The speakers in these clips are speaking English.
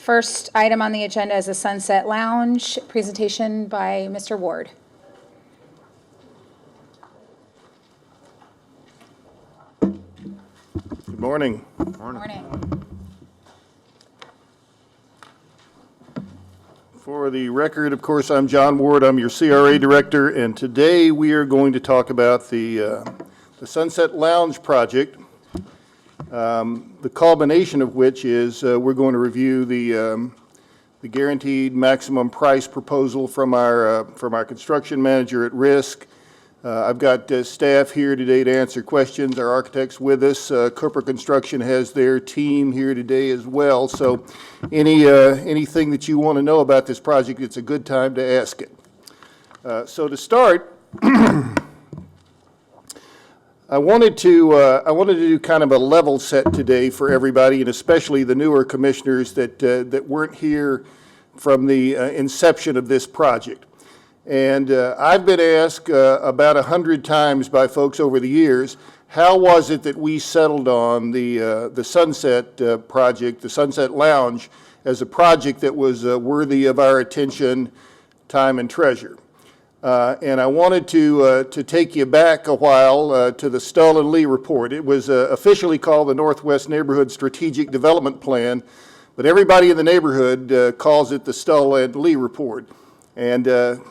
First item on the agenda is a Sunset Lounge presentation by Mr. Ward. Good morning. Morning. For the record, of course, I'm Jon Ward. I'm your CRA Director, and today we are going to talk about the Sunset Lounge project, the culmination of which is we're going to review the guaranteed maximum price proposal from our construction manager at risk. I've got staff here today to answer questions. Our architect's with us. Cooper Construction has their team here today as well. So anything that you want to know about this project, it's a good time to ask it. So to start, I wanted to do kind of a level set today for everybody, and especially the newer commissioners that weren't here from the inception of this project. And I've been asked about 100 times by folks over the years, how was it that we settled on the Sunset project, the Sunset Lounge, as a project that was worthy of our attention, time, and treasure? And I wanted to take you back a while to the Stull and Lee report. It was officially called the Northwest Neighborhood Strategic Development Plan, but everybody in the neighborhood calls it the Stull and Lee report. And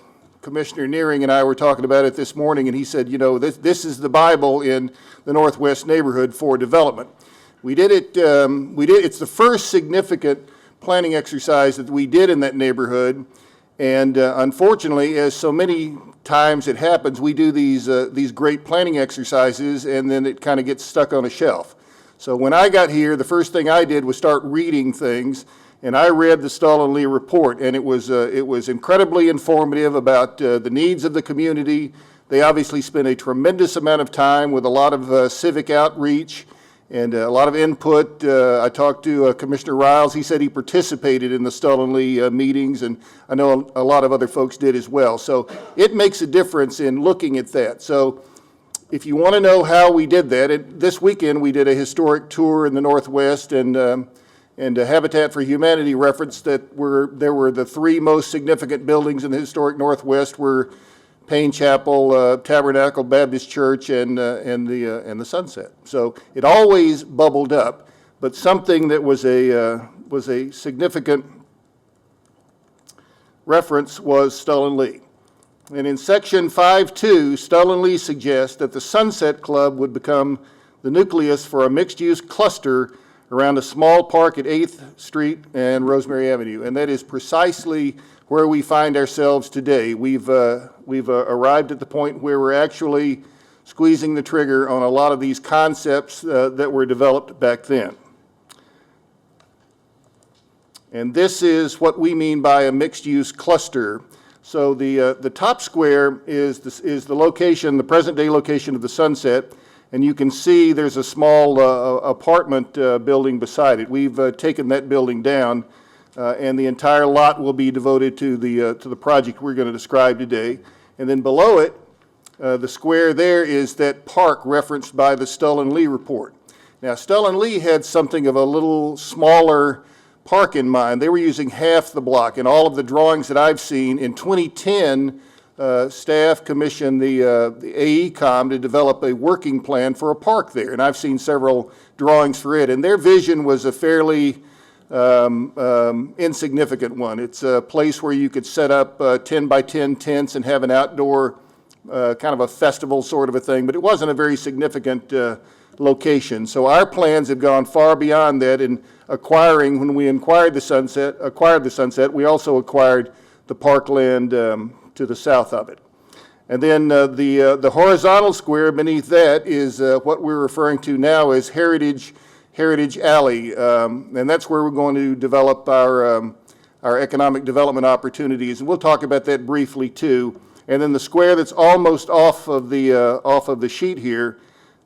Commissioner Nearing and I were talking about it this morning, and he said, you know, this is the Bible in the Northwest neighborhood for development. It's the first significant planning exercise that we did in that neighborhood, and unfortunately, as so many times it happens, we do these great planning exercises, and then it kind of gets stuck on a shelf. So when I got here, the first thing I did was start reading things. And I read the Stull and Lee report, and it was incredibly informative about the needs of the community. They obviously spent a tremendous amount of time with a lot of civic outreach and a lot of input. I talked to Commissioner Riles. He said he participated in the Stull and Lee meetings, and I know a lot of other folks did as well. So it makes a difference in looking at that. So if you want to know how we did that, this weekend we did a historic tour in the Northwest, and Habitat for Humanity referenced that there were the three most significant buildings in the historic Northwest were Payne Chapel, Tabernacle Baptist Church, and the Sunset. So it always bubbled up, but something that was a significant reference was Stull and Lee. And in section 5.2, Stull and Lee suggests that the Sunset Club would become the nucleus for a mixed-use cluster around a small park at 8th Street and Rosemary Avenue, and that is precisely where we find ourselves today. We've arrived at the point where we're actually squeezing the trigger on a lot of these concepts that were developed back then. And this is what we mean by a mixed-use cluster. So the top square is the location, the present-day location of the Sunset. And you can see there's a small apartment building beside it. We've taken that building down, and the entire lot will be devoted to the project we're going to describe today. And then below it, the square there is that park referenced by the Stull and Lee report. Now, Stull and Lee had something of a little smaller park in mind. They were using half the block. In all of the drawings that I've seen, in 2010, staff commissioned the AECOM to develop a working plan for a park there, and I've seen several drawings for it, and their vision was a fairly insignificant one. It's a place where you could set up 10 by 10 tents and have an outdoor kind of a festival sort of a thing, but it wasn't a very significant location. So our plans have gone far beyond that in acquiring, when we acquired the Sunset, we also acquired the parkland to the south of it. And then the horizontal square beneath that is what we're referring to now as Heritage Alley, and that's where we're going to develop our economic development opportunities, and we'll talk about that briefly too. And then the square that's almost off of the sheet here,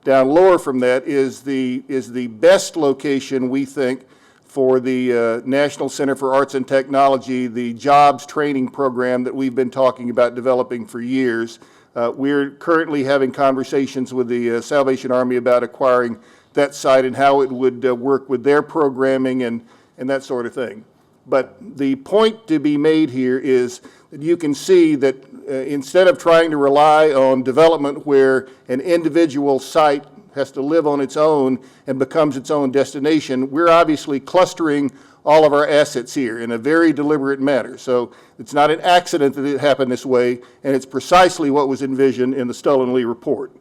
down lower from that, is the best location we think for the National Center for Arts and Technology, the jobs training program that we've been talking about developing for years. We're currently having conversations with the Salvation Army about acquiring that site and how it would work with their programming and that sort of thing. But the point to be made here is that you can see that instead of trying to rely on development where an individual site has to live on its own and becomes its own destination, we're obviously clustering all of our assets here in a very deliberate manner. So it's not an accident that it happened this way, and it's precisely what was envisioned in the Stoll & Lee report.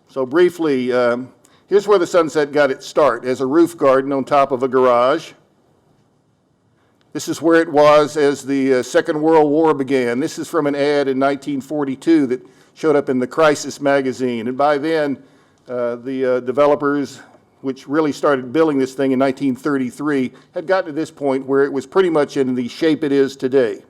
So briefly, here's where the Sunset got its start, as a roof garden on top of a garage. This is where it was as the Second World War began. This is from an ad in 1942 that showed up in the Crisis magazine. And by then, the developers, which really started building this thing in 1933, had gotten to this point where it was pretty much in the shape it is today.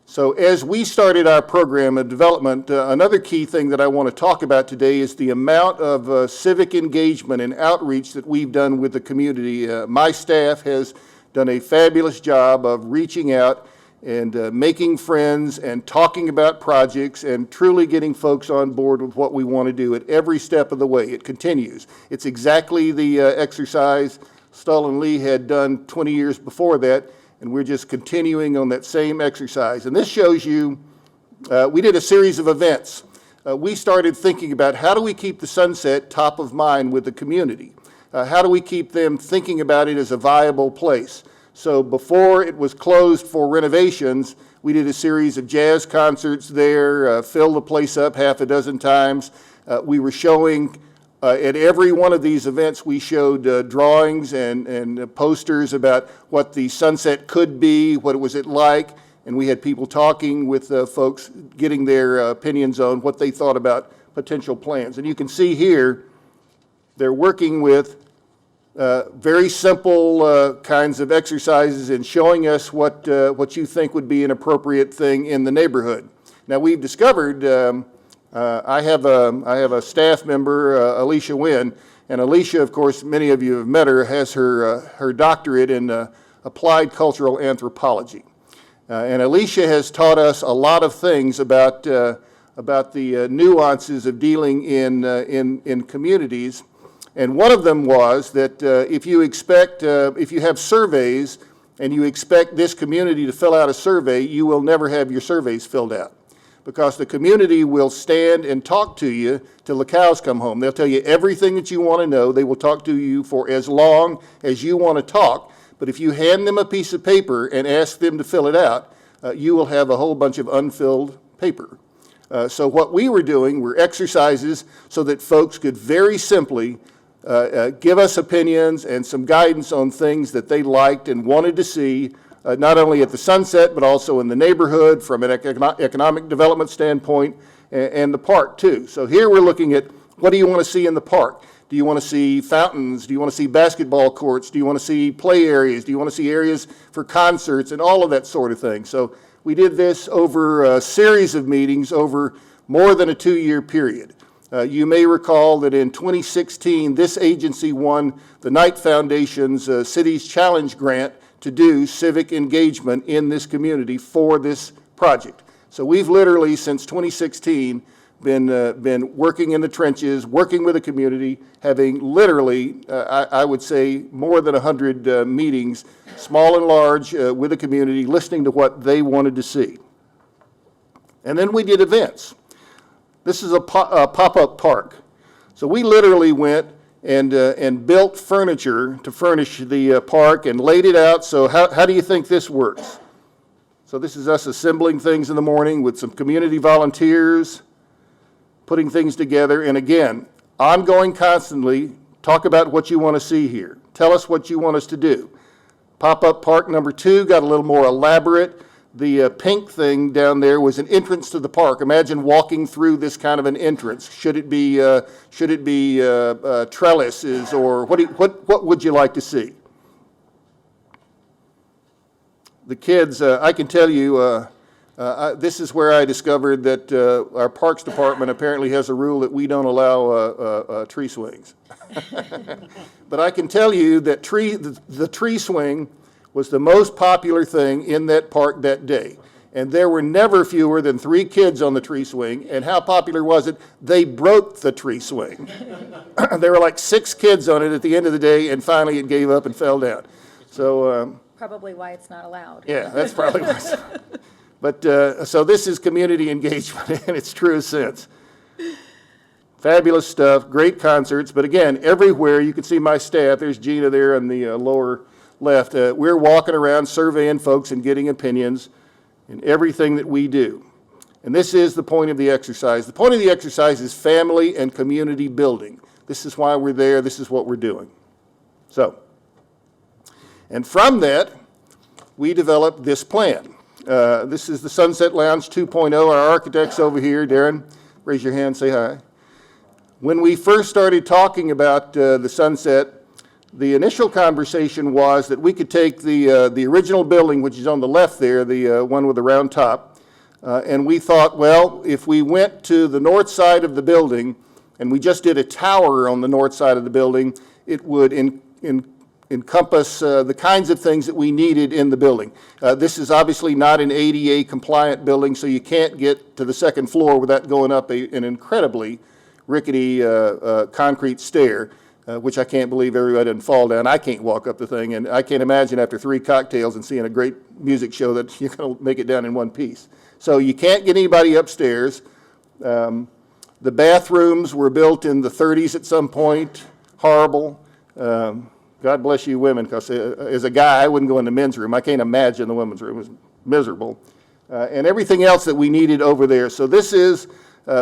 So as we started our program of development, another key thing that I want to talk about today is the amount of civic engagement and outreach that we've done with the community. My staff has done a fabulous job of reaching out and making friends and talking about projects and truly getting folks on board with what we want to do at every step of the way. It continues. It's exactly the exercise Stoll & Lee had done 20 years before that, and we're just continuing on that same exercise. And this shows you, we did a series of events. We started thinking about how do we keep the Sunset top of mind with the community? How do we keep them thinking about it as a viable place? So before it was closed for renovations, we did a series of jazz concerts there, filled the place up half a dozen times. We were showing, at every one of these events, we showed drawings and posters about what the Sunset could be, what was it like, and we had people talking with folks, getting their opinions on what they thought about potential plans. And you can see here, they're working with very simple kinds of exercises and showing us what you think would be an appropriate thing in the neighborhood. Now we've discovered, I have a staff member, Alicia Wynn, and Alicia, of course, many of you have met her, has her doctorate in applied cultural anthropology. And Alicia has taught us a lot of things about the nuances of dealing in communities. And one of them was that if you have surveys and you expect this community to fill out a survey, you will never have your surveys filled out, because the community will stand and talk to you till the cows come home. They'll tell you everything that you want to know. They will talk to you for as long as you want to talk. But if you hand them a piece of paper and ask them to fill it out, you will have a whole bunch of unfilled paper. So what we were doing were exercises so that folks could very simply give us opinions and some guidance on things that they liked and wanted to see, not only at the Sunset, but also in the neighborhood from an economic development standpoint, and the park too. So here we're looking at, what do you want to see in the park? Do you want to see fountains? Do you want to see basketball courts? Do you want to see play areas? Do you want to see areas for concerts and all of that sort of thing? So we did this over a series of meetings over more than a 2-year period. You may recall that in 2016, this agency won the Knight Foundation's Cities Challenge Grant to do civic engagement in this community for this project. So we've literally, since 2016, been working in the trenches, working with the community, having literally, I would say, more than 100 meetings, small and large, with the community, listening to what they wanted to see. And then we did events. This is a pop-up park. So we literally went and built furniture to furnish the park and laid it out. So how do you think this works? So this is us assembling things in the morning with some community volunteers, putting things together. And again, ongoing constantly, talk about what you want to see here. Tell us what you want us to do. Pop-up park number 2 got a little more elaborate. The pink thing down there was an entrance to the park. Imagine walking through this kind of an entrance. Should it be trellises, or what would you like to see? The kids, I can tell you, this is where I discovered that our Parks Department apparently has a rule that we don't allow tree swings. But I can tell you that the tree swing was the most popular thing in that park that day. and there were never fewer than 3 kids on the tree swing. And how popular was it? They broke the tree swing. There were like 6 kids on it at the end of the day, and finally it gave up and fell down. So Probably why it's not allowed. yeah, that's probably why. But so this is community engagement in its truest sense. Fabulous stuff, great concerts, but again, everywhere you can see my staff. There's Gina there in the lower left. We're walking around surveying folks and getting opinions in everything that we do. And this is the point of the exercise. The point of the exercise is family and community building. This is why we're there. This is what we're doing. So, and from that, we developed this plan. This is the Sunset Lounge 2.0. Our architect's over here. Darren, raise your hand, say hi. When we first started talking about the Sunset, the initial conversation was that we could take the original building, which is on the left there, the one with the round top, and we thought, well, if we went to the north side of the building and we just did a tower on the north side of the building, it would encompass the kinds of things that we needed in the building. This is obviously not an ADA compliant building, so you can't get to the second floor without going up an incredibly rickety concrete stair, which I can't believe everybody doesn't fall down. I can't walk up the thing, and I can't imagine after 3 cocktails and seeing a great music show that you're going to make it down in one piece. So you can't get anybody upstairs. The bathrooms were built in the 30s at some point. Horrible. God bless you women, because as a guy, I wouldn't go in the men's room. I can't imagine the women's room. It was miserable. And everything else that we needed over there. So this is,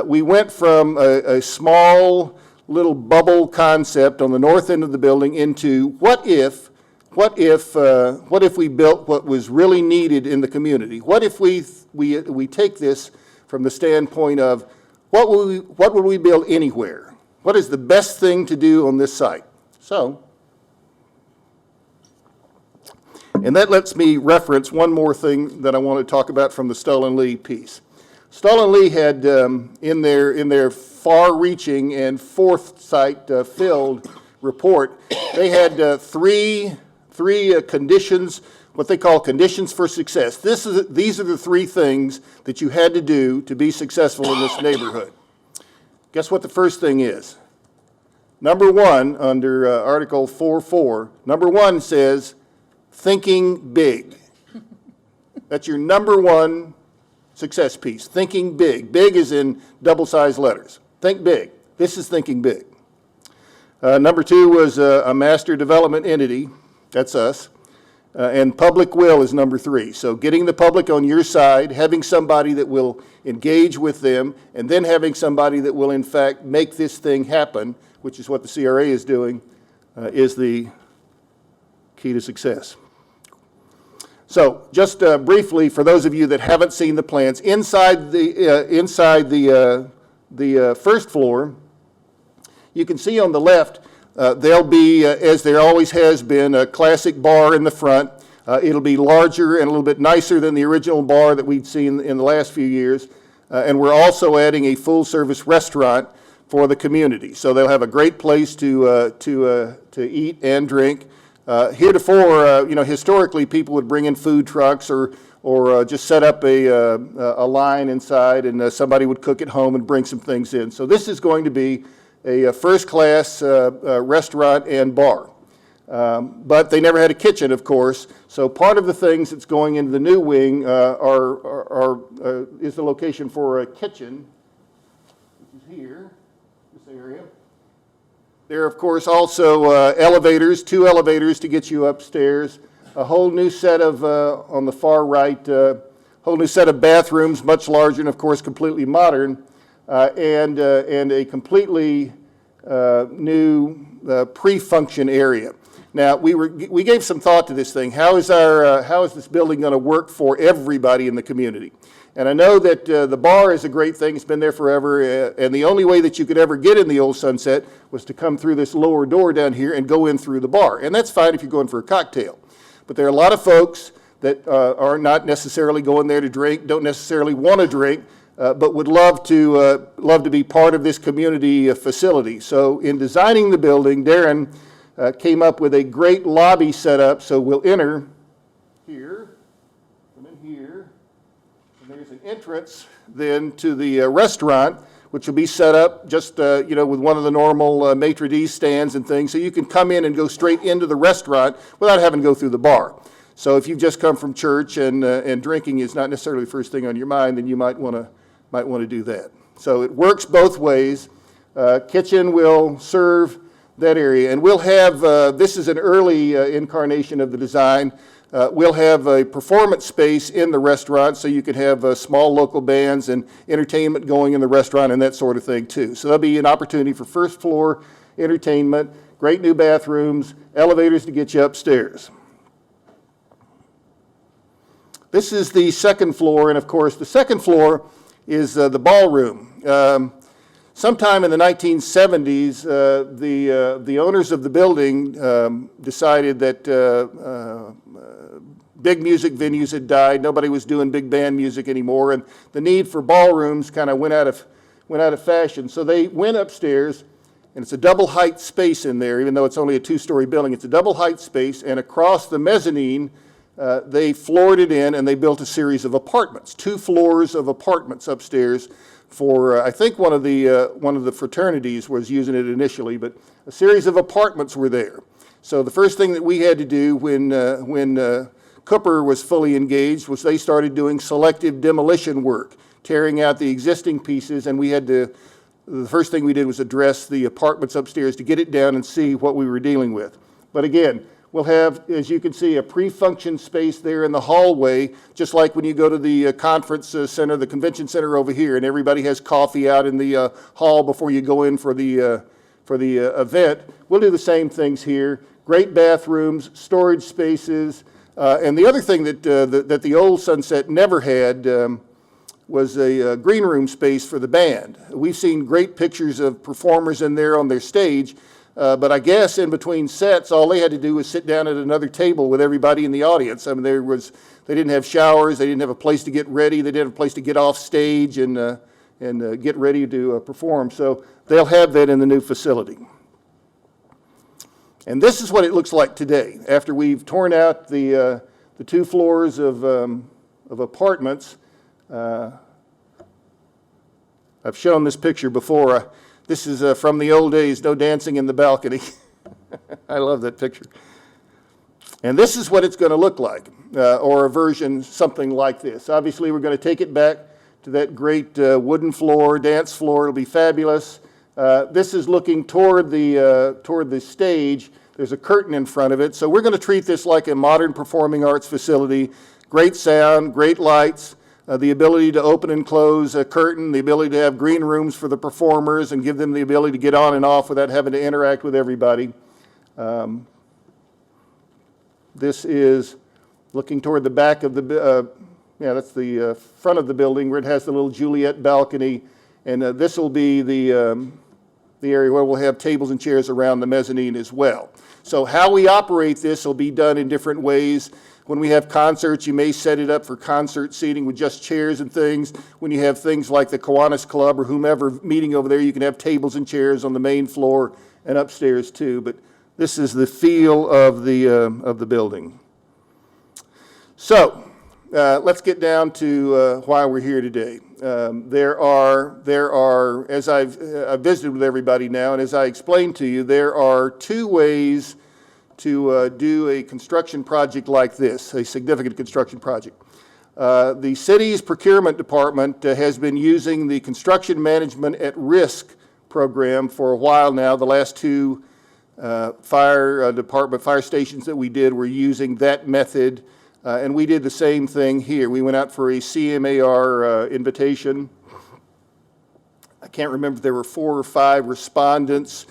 we went from a small little bubble concept on the north end of the building into what if we built what was really needed in the community? What if we take this from the standpoint of what would we build anywhere? What is the best thing to do on this site? So, and that lets me reference one more thing that I want to talk about from the Stull and Lee piece. Stull and Lee had in their far-reaching and foresight-filled report, they had three conditions, what they call conditions for success. These are the 3 things that you had to do to be successful in this neighborhood. Guess what the first thing is? Number 1, under Article 4.4, number 1 says, thinking big. That's your number 1 success piece, thinking big. Big is in double-sized letters. Think big. This is thinking big. Number 2 was a master development entity. That's us. And public will is number 3. So getting the public on your side, having somebody that will engage with them, and then having somebody that will, in fact, make this thing happen, which is what the CRA is doing, is the key to success. So just briefly, for those of you that haven't seen the plans, inside the first floor, you can see on the left, there'll be, as there always has been, a classic bar in the front. It'll be larger and a little bit nicer than the original bar that we'd seen in the last few years. And we're also adding a full-service restaurant for the community. So they'll have a great place to eat and drink. Heretofore, historically, people would bring in food trucks or just set up a line inside, and somebody would cook at home and bring some things in. So this is going to be a first-class restaurant and bar. But they never had a kitchen, of course. So part of the things that's going into the new wing is the location for a kitchen, which is here, this area. There are, of course, also elevators, 2 elevators to get you upstairs, a whole new set of, on the far right, whole new set of bathrooms, much larger and, of course, completely modern, and a completely new pre-function area. Now, we gave some thought to this thing. How is this building going to work for everybody in the community? And I know that the bar is a great thing. It's been there forever. And the only way that you could ever get in the old Sunset was to come through this lower door down here and go in through the bar. And that's fine if you're going for a cocktail. But there are a lot of folks that are not necessarily going there to drink, don't necessarily want to drink, but would love to be part of this community facility. So in designing the building, Darren came up with a great lobby setup. So we'll enter here, come in here, There's an entrance then to the restaurant, which will be set up just, with one of the normal maitre d' stands and things, so you can come in and go straight into the restaurant without having to go through the bar. So if you've just come from church and drinking is not necessarily the first thing on your mind, then you might want to do that. So it works both ways. Kitchen will serve that area, and we'll have, this is an early incarnation of the design, we'll have a performance space in the restaurant so you can have small local bands and entertainment going in the restaurant and that sort of thing too. So there'll be an opportunity for first floor entertainment, great new bathrooms, elevators to get you upstairs. This is the second floor, and of course the second floor is the ballroom. Sometime in the 1970s, the owners of the building decided that big music venues had died. Nobody was doing big band music anymore, and the need for ballrooms kind of went out of fashion. So they went upstairs, and it's a double height space in there, even though it's only a two-story building. It's a double height space, and across the mezzanine, they floored it in, and they built a series of apartments, 2 floors of apartments upstairs. For I think one of the fraternities was using it initially, but a series of apartments were there. So the first thing that we had to do when Cooper was fully engaged was they started doing selective demolition work, tearing out the existing pieces, and the first thing we did was address the apartments upstairs to get it down and see what we were dealing with. But again, we'll have, as you can see, a pre-function space there in the hallway, just like when you go to the conference center, the convention center over here, and everybody has coffee out in the hall before you go in for the event. We'll do the same things here. Great bathrooms, storage spaces, and the other thing that the old Sunset never had was a green room space for the band. We've seen great pictures of performers in there on their stage, but I guess in between sets, all they had to do was sit down at another table with everybody in the audience. I mean, they didn't have showers, they didn't have a place to get ready, they didn't have a place to get off stage and get ready to perform. So they'll have that in the new facility. And this is what it looks like today. After we've torn out the 2 floors of apartments, I've shown this picture before. This is from the old days, no dancing in the balcony. I love that picture. And this is what it's going to look like, or a version something like this. Obviously, we're going to take it back to that great wooden floor, dance floor. It'll be fabulous. This is looking toward the stage. There's a curtain in front of it. So we're going to treat this like a modern performing arts facility. Great sound, great lights. The ability to open and close a curtain, the ability to have green rooms for the performers and give them the ability to get on and off without having to interact with everybody. This is looking toward the back of that's the front of the building where it has the little Juliet balcony, and this will be the area where we'll have tables and chairs around the mezzanine as well. So how we operate this will be done in different ways. When we have concerts, you may set it up for concert seating with just chairs and things. When you have things like the Kiwanis Club or whomever meeting over there, you can have tables and chairs on the main floor and upstairs too. But this is the feel of the building. So let's get down to why we're here today. There are, as I've visited with everybody now, and as I explained to you, there are 2 ways to do a construction project like this, a significant construction project. The city's procurement department has been using the construction management at risk program for a while now. The last 2 fire stations that we did were using that method, and we did the same thing here. We went out for a CMAR invitation. I can't remember if there were 4 or 5 respondents.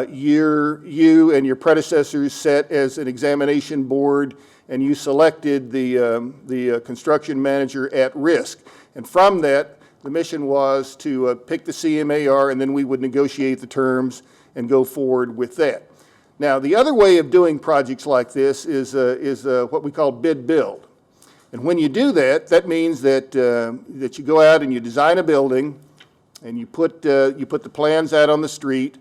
You and your predecessors set as an examination board, and you selected the construction manager at risk. And from that, the mission was to pick the CMAR, and then we would negotiate the terms and go forward with that. Now, the other way of doing projects like this is what we call bid build. And when you do that, that means that you go out and you design a building, and you put the plans out on the street,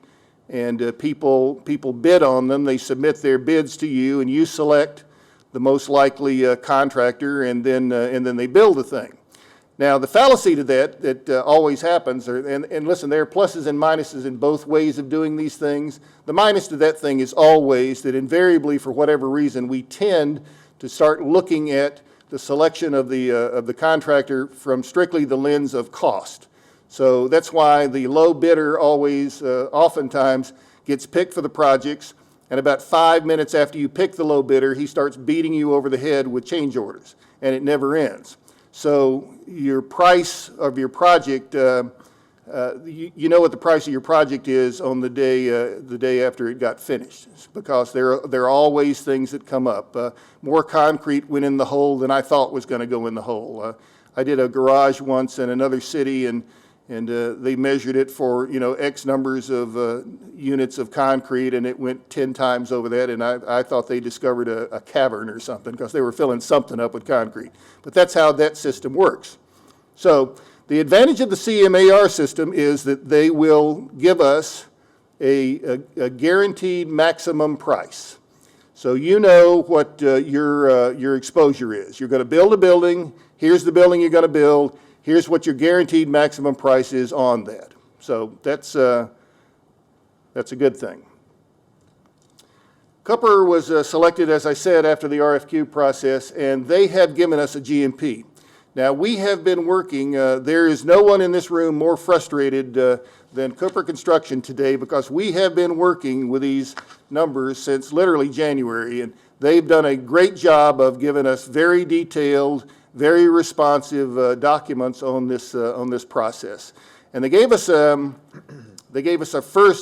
and people bid on them. They submit their bids to you, and you select the most likely contractor, and then they build the thing. Now, the fallacy to that always happens, and listen, there are pluses and minuses in both ways of doing these things. The minus to that thing is always that invariably, for whatever reason, we tend to start looking at the selection of the contractor from strictly the lens of cost. So that's why the low bidder always, oftentimes, gets picked for the projects, and about 5 minutes after you pick the low bidder, he starts beating you over the head with change orders, and it never ends. So your price of your project, you know what the price of your project is on the day after it got finished, because there are always things that come up. More concrete went in the hole than I thought was going to go in the hole. I did a garage once in another city, and they measured it for, X numbers of units of concrete, and it went 10 times over that, and I thought they discovered a cavern or something, because they were filling something up with concrete. But that's how that system works. So the advantage of the CMAR system is that they will give us a guaranteed maximum price. So you know what your exposure is. You're going to build a building. Here's the building you're going to build. Here's what your guaranteed maximum price is on that. So that's a good thing. Cooper was selected, as I said, after the RFQ process, and they have given us a GMP. Now, we have been working, there is no one in this room more frustrated than Cooper Construction today, because we have been working with these numbers since literally January, and they've done a great job of giving us very detailed, very responsive documents on this process. And they gave us first they gave us a 60%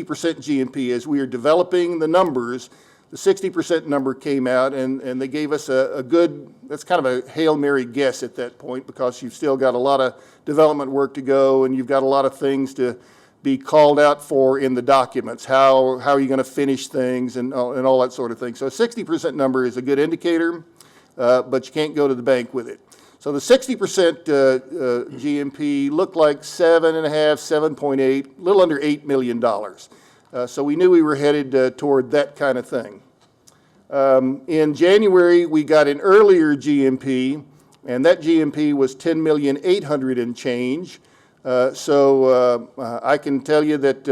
GMP. As we are developing the numbers, the 60% number came out, and they gave us a good, that's kind of a Hail Mary guess at that point, because you've still got a lot of development work to go, and you've got a lot of things to be called out for in the documents. How are you going to finish things and all that sort of thing. So a 60% number is a good indicator, but you can't go to the bank with it. So the 60% GMP looked like 7.5, 7.8, a little under $8 million. So we knew we were headed toward that kind of thing. In January, we got an earlier GMP, and that GMP was $10,800,000 and change. So I can tell you that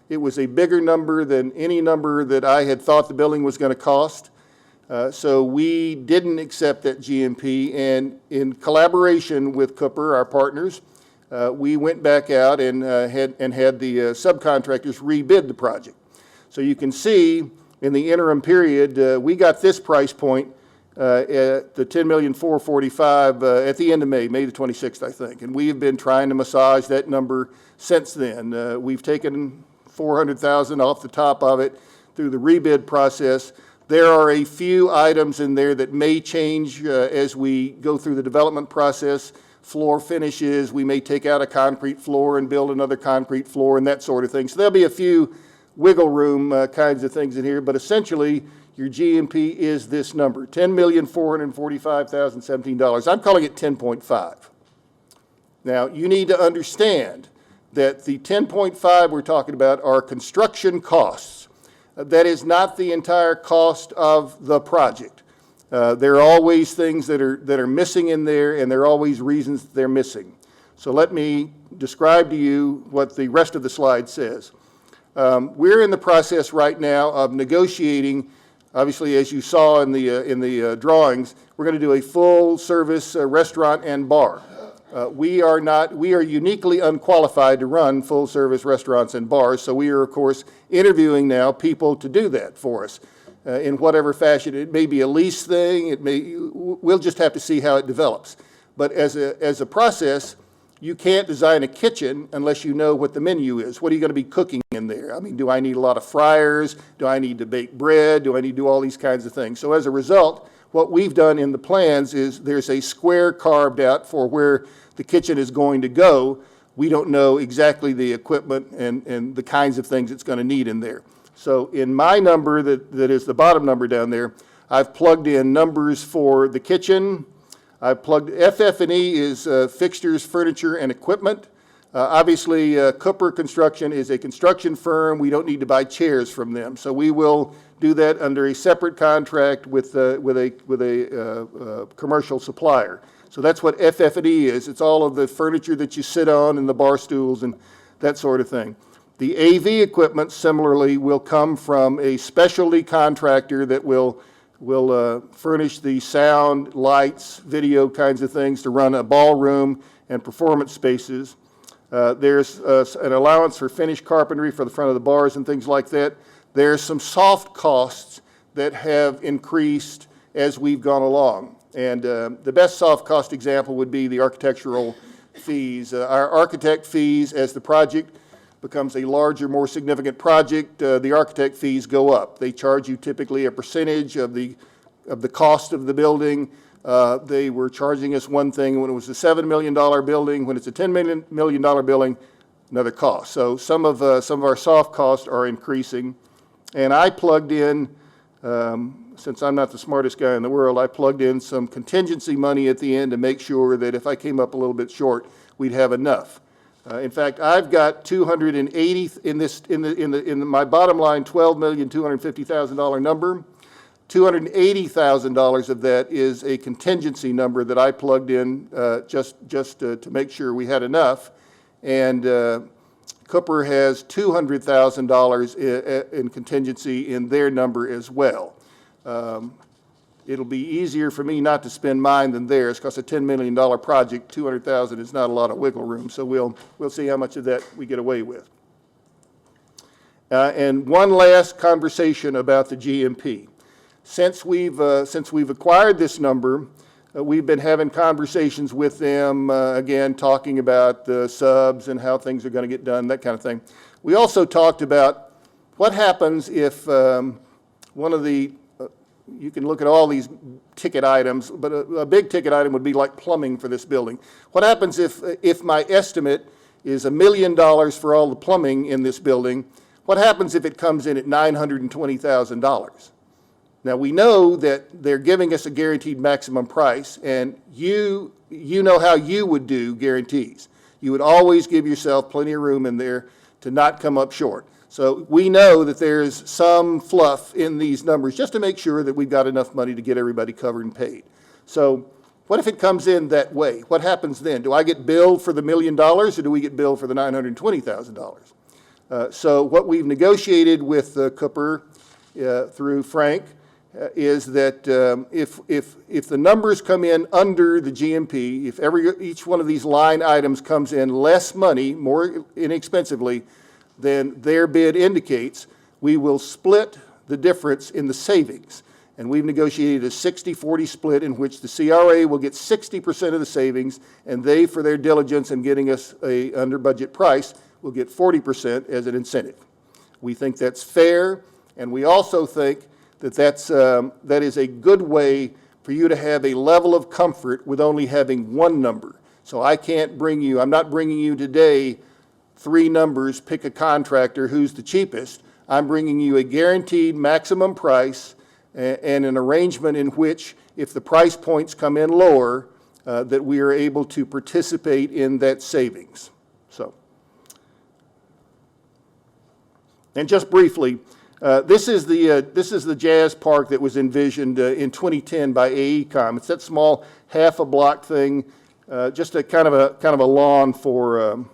it was a bigger number than any number that I had thought the building was going to cost. So we didn't accept that GMP, and in collaboration with Cooper, our partners, we went back out and had the subcontractors rebid the project. So you can see in the interim period, we got this price point at the $10,445,000 at the end of May the 26th, I think. And we have been trying to massage that number since then. We've taken $400,000 off the top of it through the rebid process. There are a few items in there that may change as we go through the development process. Floor finishes, we may take out a concrete floor and build another concrete floor and that sort of thing. So there'll be a few wiggle room kinds of things in here, but essentially your GMP is this number, $10,445,017. I'm calling it 10.5. Now, you need to understand that the 10.5 we're talking about are construction costs. That is not the entire cost of the project. There are always things that are missing in there, and there are always reasons they're missing. So let me describe to you what the rest of the slide says. We're in the process right now of negotiating. Obviously, as you saw in the drawings, we're going to do a full-service restaurant and bar. We are uniquely unqualified to run full-service restaurants and bars, so we are, of course, interviewing now people to do that for us in whatever fashion. It may be a lease thing. We'll just have to see how it develops. But as a process, you can't design a kitchen unless you know what the menu is. What are you going to be cooking in there? I mean, do I need a lot of fryers? Do I need to bake bread? Do I need to do all these kinds of things? So as a result, what we've done in the plans is there's a square carved out for where the kitchen is going to go. We don't know exactly the equipment and the kinds of things it's going to need in there. So in my number that is the bottom number down there, I've plugged in numbers for the kitchen. I've plugged FF&E is fixtures, furniture, and equipment. Obviously, Cooper Construction is a construction firm. We don't need to buy chairs from them. So we will do that under a separate contract with a commercial supplier. So that's what FF&E is. It's all of the furniture that you sit on and the bar stools and that sort of thing. The AV equipment, similarly, will come from a specialty contractor that will furnish the sound, lights, video kinds of things to run a ballroom and performance spaces. There's an allowance for finished carpentry for the front of the bars and things like that. There's some soft costs that have increased as we've gone along. And the best soft cost example would be the architectural fees. Our architect fees, as the project becomes a larger, more significant project, the architect fees go up. They charge you typically a percentage of the cost of the building. They were charging us one thing when it was a $7 million building. When it's a $10 million building, another cost. So some of our soft costs are increasing. And I plugged in, since I'm not the smartest guy in the world, I plugged in some contingency money at the end to make sure that if I came up a little bit short, we'd have enough. In fact, I've got 280 in my bottom line $12,250,000 number. $280,000 of that is a contingency number that I plugged in just to make sure we had enough. And Cooper has $200,000 in contingency in their number as well. It'll be easier for me not to spend mine than theirs, because a $10 million project, $200,000 is not a lot of wiggle room. So we'll see how much of that we get away with. And one last conversation about the GMP. Since we've acquired this number, we've been having conversations with them, again, talking about the subs and how things are going to get done, that kind of thing. We also talked about what happens if one of the you can look at all these ticket items, but a big ticket item would be like plumbing for this building. What happens if my estimate is $1 million for all the plumbing in this building? What happens if it comes in at $920,000? Now, we know that they're giving us a guaranteed maximum price, and you know how you would do guarantees. You would always give yourself plenty of room in there to not come up short. So we know that there's some fluff in these numbers just to make sure that we've got enough money to get everybody covered and paid. So what if it comes in that way? What happens then? Do I get billed for the $1 million, or do we get billed for the $920,000? So what we've negotiated with Cooper through Frank is that if the numbers come in under the GMP, if each one of these line items comes in less money, more inexpensively, than their bid indicates, we will split the difference in the savings. And we've negotiated a 60-40 split in which the CRA will get 60% of the savings, and they, for their diligence in getting us a under budget price, will get 40% as an incentive. We think that's fair, and we also think that that is a good way for you to have a level of comfort with only having one number. So I'm not bringing you today 3 numbers, pick a contractor who's the cheapest. I'm bringing you a guaranteed maximum price and an arrangement in which, if the price points come in lower, that we are able to participate in that savings. So, and just briefly, this is the jazz park that was envisioned in 2010 by AECOM. It's that small half a block thing, just a kind of a lawn for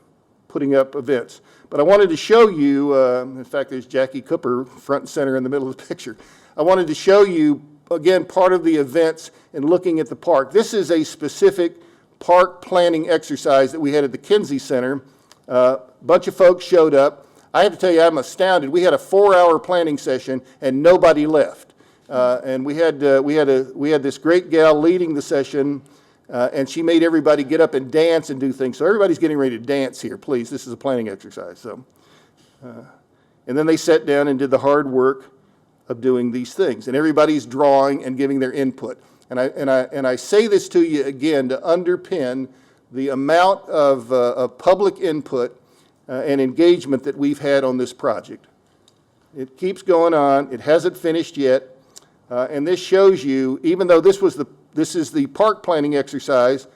putting up events. But I wanted to show you, in fact, there's Jackie Cooper front and center in the middle of the picture. I wanted to show you, again, part of the events and looking at the park. This is a specific park planning exercise that we had at the Kinsey Center. A bunch of folks showed up. I have to tell you, I'm astounded. We had a 4-hour planning session and nobody left. And we had this great gal leading the session, and she made everybody get up and dance and do things. So everybody's getting ready to dance here, please. This is a planning exercise. So, and then they sat down and did the hard work of doing these things. And everybody's drawing and giving their input. And I say this to you again to underpin the amount of public input and engagement that we've had on this project. It keeps going on. It hasn't finished yet. And this shows you, even though this is the park planning exercise,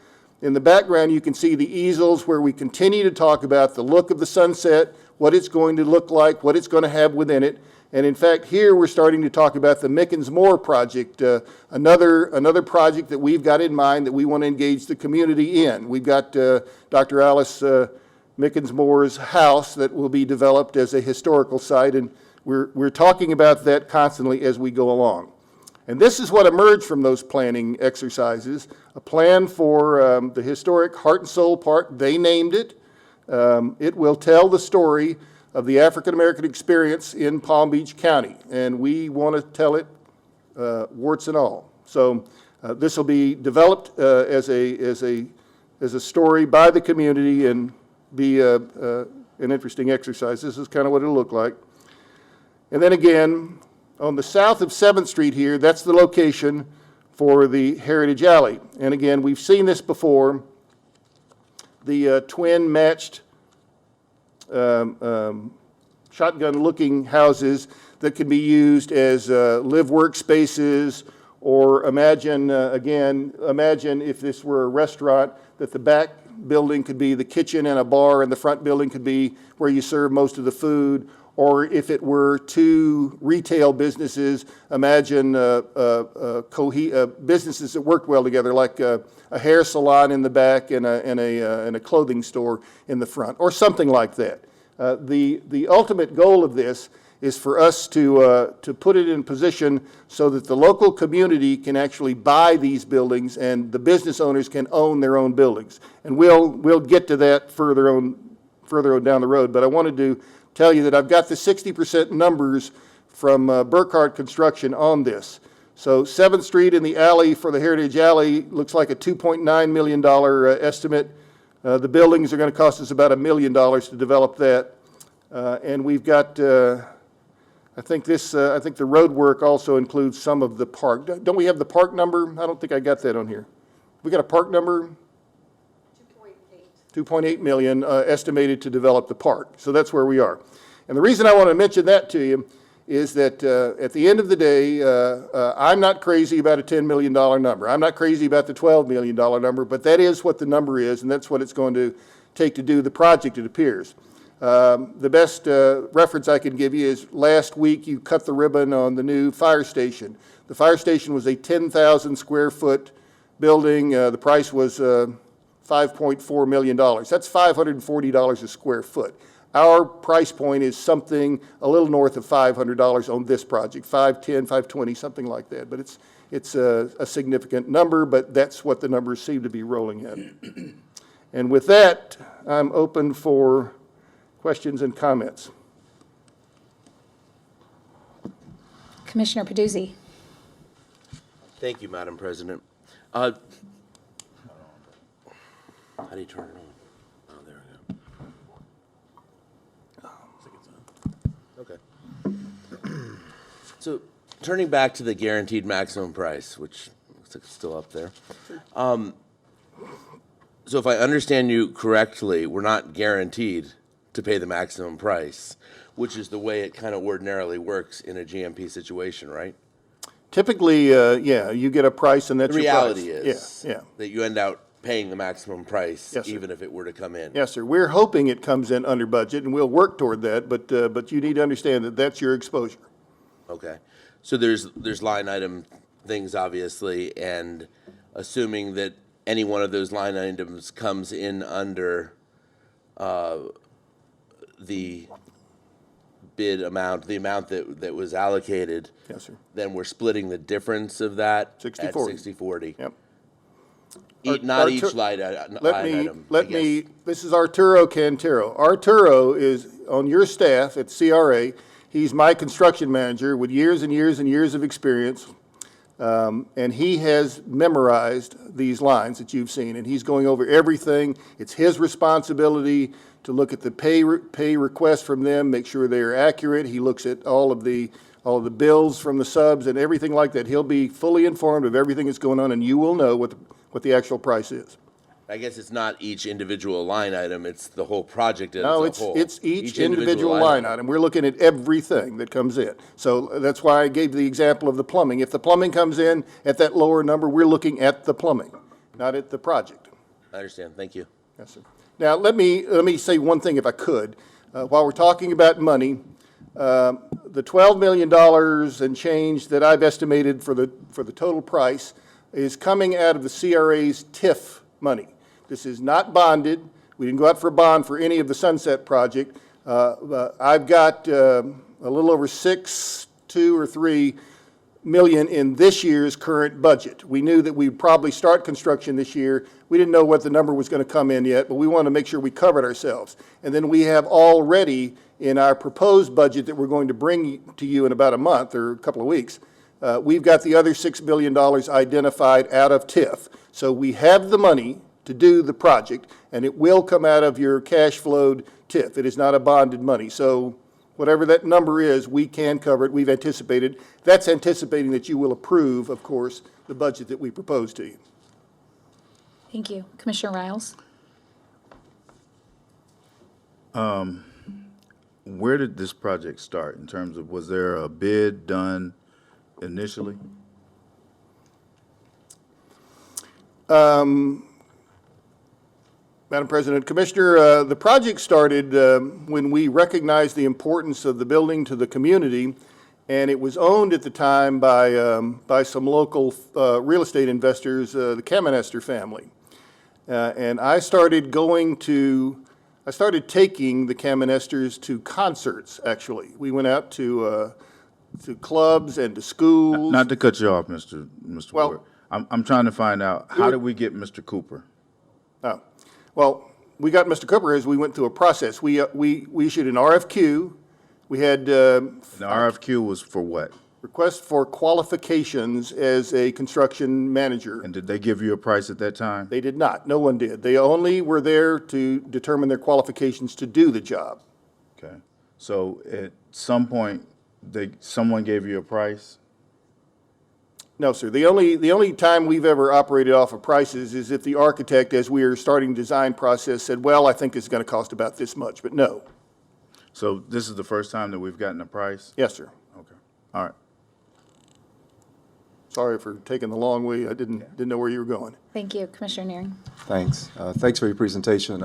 in the background you can see the easels where we continue to talk about the look of the sunset, what it's going to look like, what it's going to have within it. And in fact, here we're starting to talk about the Mickens Moore project, another project that we've got in mind that we want to engage the community in. We've got Dr. Alice Mickens Moore's house that will be developed as a historical site, and we're talking about that constantly as we go along. And this is what emerged from those planning exercises, a plan for the historic Heart and Soul Park. They named it. It will tell the story of the African-American experience in Palm Beach County, and we want to tell it warts and all. So this will be developed as a story by the community and be an interesting exercise. This is kind of what it'll look like. And then again, on the south of 7th Street here, that's the location for the Heritage Alley. And again, we've seen this before, the twin matched shotgun-looking houses that can be used as live-work spaces, or imagine if this were a restaurant, that the back building could be the kitchen and a bar, and the front building could be where you serve most of the food. Or if it were two retail businesses, imagine businesses that work well together, like a hair salon in the back and a clothing store in the front, or something like that. The ultimate goal of this is for us to put it in position so that the local community can actually buy these buildings and the business owners can own their own buildings. And we'll get to that further on down the road. But I wanted to tell you that I've got the 60% numbers from Burkhardt Construction on this. So 7th Street and the alley for the Heritage Alley looks like a $2.9 million estimate. The buildings are going to cost us about $1 million to develop that. And we've got, I think the road work also includes some of the park. Don't we have the park number? I don't think I got that on here. We got a park number? 2.8 million estimated to develop the park. So that's where we are. And the reason I want to mention that to you is that at the end of the day, I'm not crazy about a $10 million number. I'm not crazy about the $12 million number, but that is what the number is, and that's what it's going to take to do the project, it appears. The best reference I can give you is last week you cut the ribbon on the new fire station. The fire station was a 10,000 square foot building. The price was $5.4 million. That's $540 a square foot. Our price point is something a little north of $500 on this project, $510, $520, something like that. But it's a significant number, but that's what the numbers seem to be rolling at. And with that, I'm open for questions and comments. Commissioner Peduzzi. Thank you, Madam President. How do you turn it on? Oh, there we go. Okay. So, turning back to the guaranteed maximum price, which looks like it's still up there. So if I understand you correctly, we're not guaranteed to pay the maximum price, which is the way it kind of ordinarily works in a GMP situation, right? Typically, yeah, you get a price and that's The your price. reality is that you end out paying the maximum price, Yes, sir. even if it were to come in. Yes, sir. We're hoping it comes in under budget, and we'll work toward that, but you need to understand that that's your exposure. Okay. So there's line item things, obviously, and assuming that any one of those line items comes in under the bid amount, the amount that was allocated, Yes, sir. then we're splitting the difference of that 60-40. at 60-40. Yep. Not each line item. This is Arturo Cantero. Arturo is on your staff at CRA. He's my construction manager with years and years and years of experience. And he has memorized these lines that you've seen, and he's going over everything. It's his responsibility to look at the pay requests from them, make sure they are accurate. He looks at all of the bills from the subs and everything like that. He'll be fully informed of everything that's going on, and you will know what the actual price is. I guess it's not each individual line item, it's the whole project as a No, whole. it's each individual line item. We're looking at everything that comes in. So that's why I gave the example of the plumbing. If the plumbing comes in at that lower number, we're looking at the plumbing, not at the project. I understand. Thank you. Yes, sir. Now, let me say one thing if I could. While we're talking about money, The $12 million and change that I've estimated for the total price is coming out of the CRA's TIF money. This is not bonded. We didn't go out for a bond for any of the Sunset project. I've got a little over 2 or 3 million in this year's current budget. We knew that we'd probably start construction this year. We didn't know what the number was going to come in yet, but we wanted to make sure we covered ourselves. And then we have already in our proposed budget that we're going to bring to you in about a month or a couple of weeks, we've got the other $6 billion identified out of TIF. So we have the money to do the project, and it will come out of your cash flowed TIF. It is not a bonded money. So whatever that number is, we can cover it. We've anticipated. That's anticipating that you will approve, of course, the budget that we propose to you. Thank you. Commissioner Riles? Where did this project start in terms of, was there a bid done initially? Madam President, Commissioner, the project started when we recognized the importance of the building to the community, and it was owned at the time by some local real estate investors, the Caminester family. And I started taking the Caminesters to concerts, actually. We went out to clubs and to schools. Not to cut you off, Mr. Well- Ward. I'm trying to find out, how did we get Mr. Cooper? Oh, well, we got Mr. Cooper as we went through a process. We issued an RFQ. We had The RFQ was for what? request for qualifications as a construction manager. And did they give you a price at that time? They did not. No one did. They only were there to determine their qualifications to do the job. Okay. So at some point, someone gave you a price? No, sir. The only time we've ever operated off of prices is if the architect, as we were starting design process, said, well, I think it's going to cost about this much, but no. So this is the first time that we've gotten a price? Yes, sir. Okay. All right. Sorry for taking the long way. I didn't know where you were going. Thank you. Commissioner Neering? Thanks. Thanks for your presentation,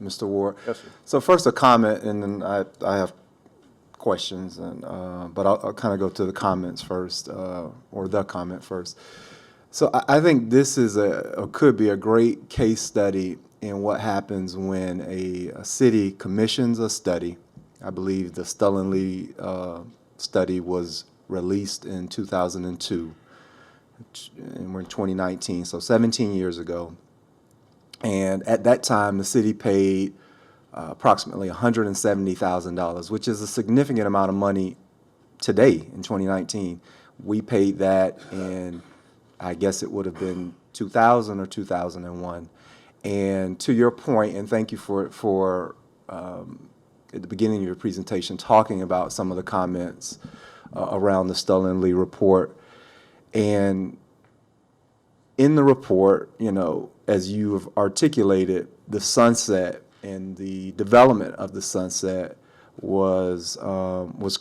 Mr. Ward. Yes, sir. So first a comment, and then I have questions, and but I'll kind of go to the comments first, or the comment first. So I think this is could be a great case study in what happens when a city commissions a study. I believe the Lee study was released in 2002. And we're in 2019, so 17 years ago. And at that time, the city paid approximately $170,000, which is a significant amount of money today in 2019. We paid that in, I guess it would have been 2000 or 2001. And to your point, and thank you for at the beginning of your presentation, talking about some of the comments around the Lee report. And in the report, you know, as you have articulated, the Sunset and the development of the Sunset was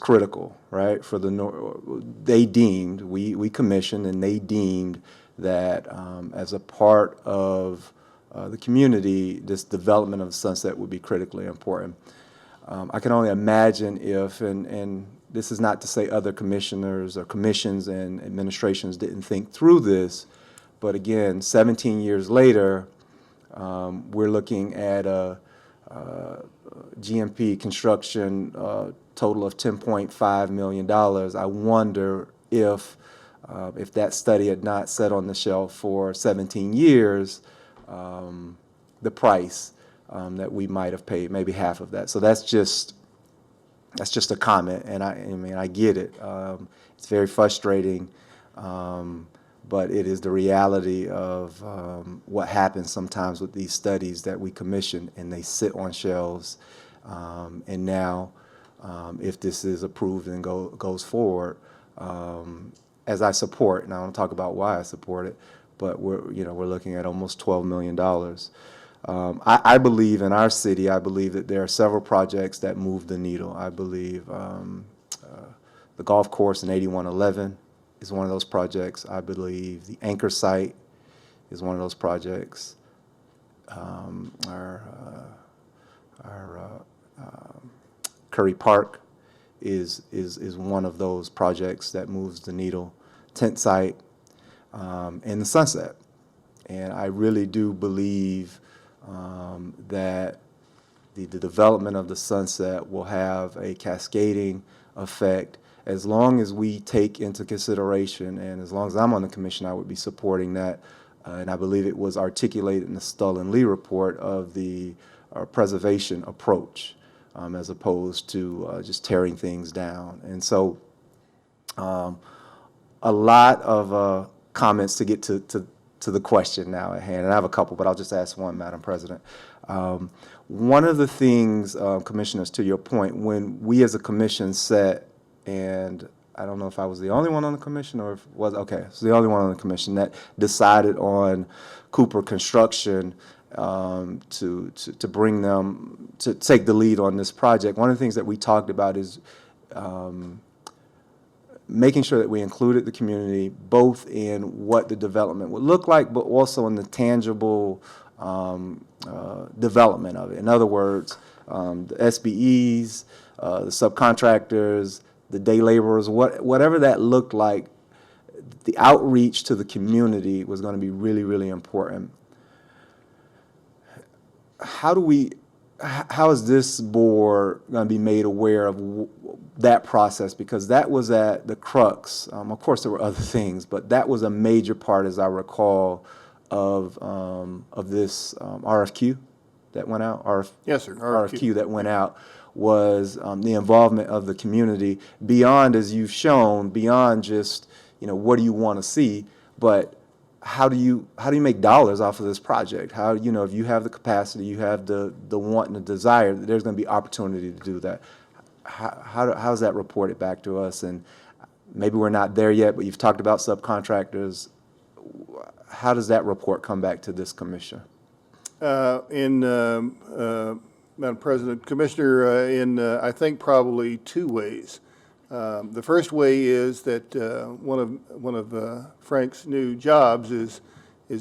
critical, right? For they deemed, we commissioned, and they deemed that as a part of the community, this development of the Sunset would be critically important. I can only imagine if, and this is not to say other commissioners or commissions and administrations didn't think through this, but again, 17 years later, we're looking at a GMP construction total of $10.5 million. I wonder if that study had not sat on the shelf for 17 years, the price that we might have paid, maybe half of that. So that's just a comment, and I mean, I get it. It's very frustrating, but it is the reality of what happens sometimes with these studies that we commission, and they sit on shelves. And now, if this is approved and goes forward, as I support, and I want to talk about why I support it, but we're looking at almost $12 million. I believe in our city, I believe that there are several projects that move the needle. I believe the golf course in 8111 is one of those projects. I believe the anchor site is one of those projects. Our Curry Park is one of those projects that moves the needle. Tent site and the Sunset. And I really do believe that the development of the Sunset will have a cascading effect as long as we take into consideration, and as long as I'm on the commission, I would be supporting that. And I believe it was articulated in the Stull and Lee report of the preservation approach as opposed to just tearing things down. And so a lot of comments to get to the question now at hand. And I have a couple, but I'll just ask one, Madam President. One of the things, Commissioners, to your point, when we as a commission set, and I don't know if I was the only one on the commission or if was, okay, so the only one on the commission that decided on Cooper Construction to bring them, to take the lead on this project. One of the things that we talked about is making sure that we included the community both in what the development would look like, but also in the tangible development of it. In other words, the SBEs, the subcontractors, the day laborers, whatever that looked like, the outreach to the community was going to be really, really important. How is this board going to be made aware of that process? Because that was at the crux. Of course, there were other things, but that was a major part, as I recall, of this RFQ that went out. Yes, sir. RFQ that went out was the involvement of the community beyond, as you've shown, beyond just what do you want to see, but how do you make dollars off of this project? How, if you have the capacity, you have the want and the desire, there's going to be opportunity to do that. How's that reported back to us? And maybe we're not there yet, but you've talked about subcontractors. How does that report come back to this commission? Madam President, Commissioner, in I think probably two ways. The first way is that one of Frank's new jobs is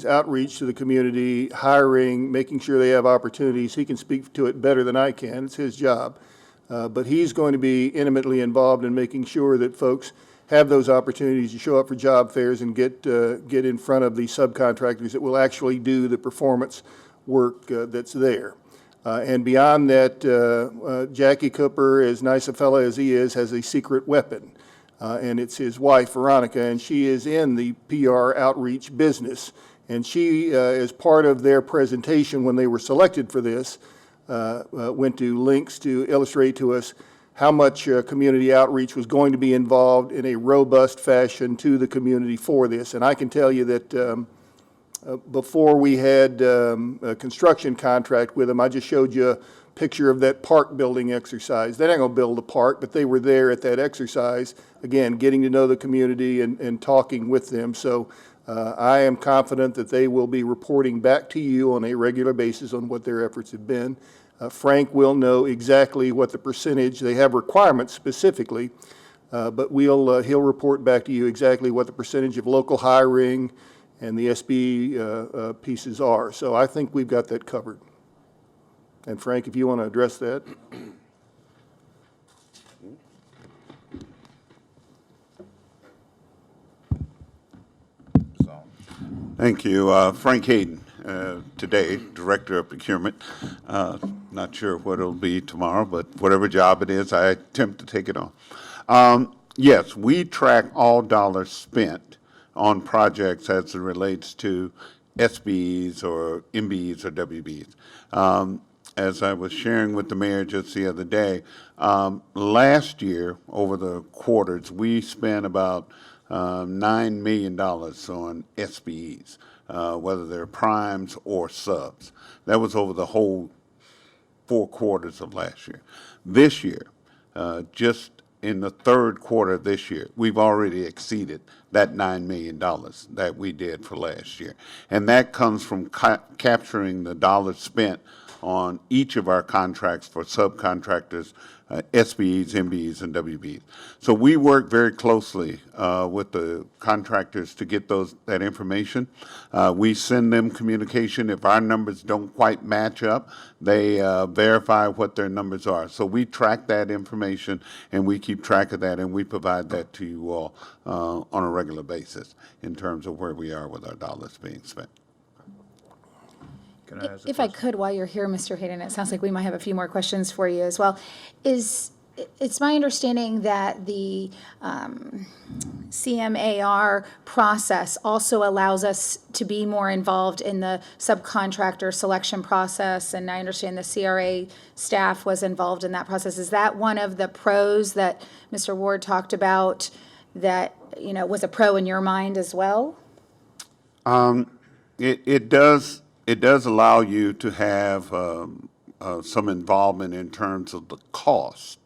outreach to the community, hiring, making sure they have opportunities. He can speak to it better than I can. It's his job. But he's going to be intimately involved in making sure that folks have those opportunities to show up for job fairs and get in front of the subcontractors that will actually do the performance work that's there. And beyond that, Jackie Cooper, as nice a fella as he is, has a secret weapon. And it's his wife, Veronica, and she is in the PR outreach business. And she, as part of their presentation when they were selected for this, went to links to illustrate to us how much community outreach was going to be involved in a robust fashion to the community for this. And I can tell you that before we had a construction contract with them, I just showed you a picture of that park building exercise. They're not going to build a park, but they were there at that exercise, again, getting to know the community and talking with them. So I am confident that they will be reporting back to you on a regular basis on what their efforts have been. Frank will know exactly what the percentage, they have requirements specifically, but he'll report back to you exactly what the percentage of local hiring and the SB pieces are. So I think we've got that covered. And Frank, if you want to address that. Thank you. Frank Hayden, today, Director of Procurement. Not sure what it'll be tomorrow, but whatever job it is, I attempt to take it on. Yes, we track all dollars spent on projects as it relates to SBs or MBs or WBs. As I was sharing with the mayor just the other day, last year, over the quarters, we spent about $9 million on SBEs, whether they're primes or subs. That was over the whole 4 quarters of last year. This year, just in the 3rd quarter of this year, we've already exceeded that $9 million that we did for last year. And that comes from capturing the dollars spent on each of our contracts for subcontractors SBEs, MBEs, and WBs. So we work very closely with the contractors to get that information. We send them communication. If our numbers don't quite match up, they verify what their numbers are. So we track that information, and we keep track of that, and we provide that to you all on a regular basis in terms of where we are with our dollars being spent. Can I ask a If I question? could, while you're here, Mr. Hayden, it sounds like we might have a few more questions for you as well. It's my understanding that the CMAR process also allows us to be more involved in the subcontractor selection process, and I understand the CRA staff was involved in that process. Is that one of the pros that Mr. Ward talked about that, was a pro in your mind as well? It does allow you to have some involvement in terms of the cost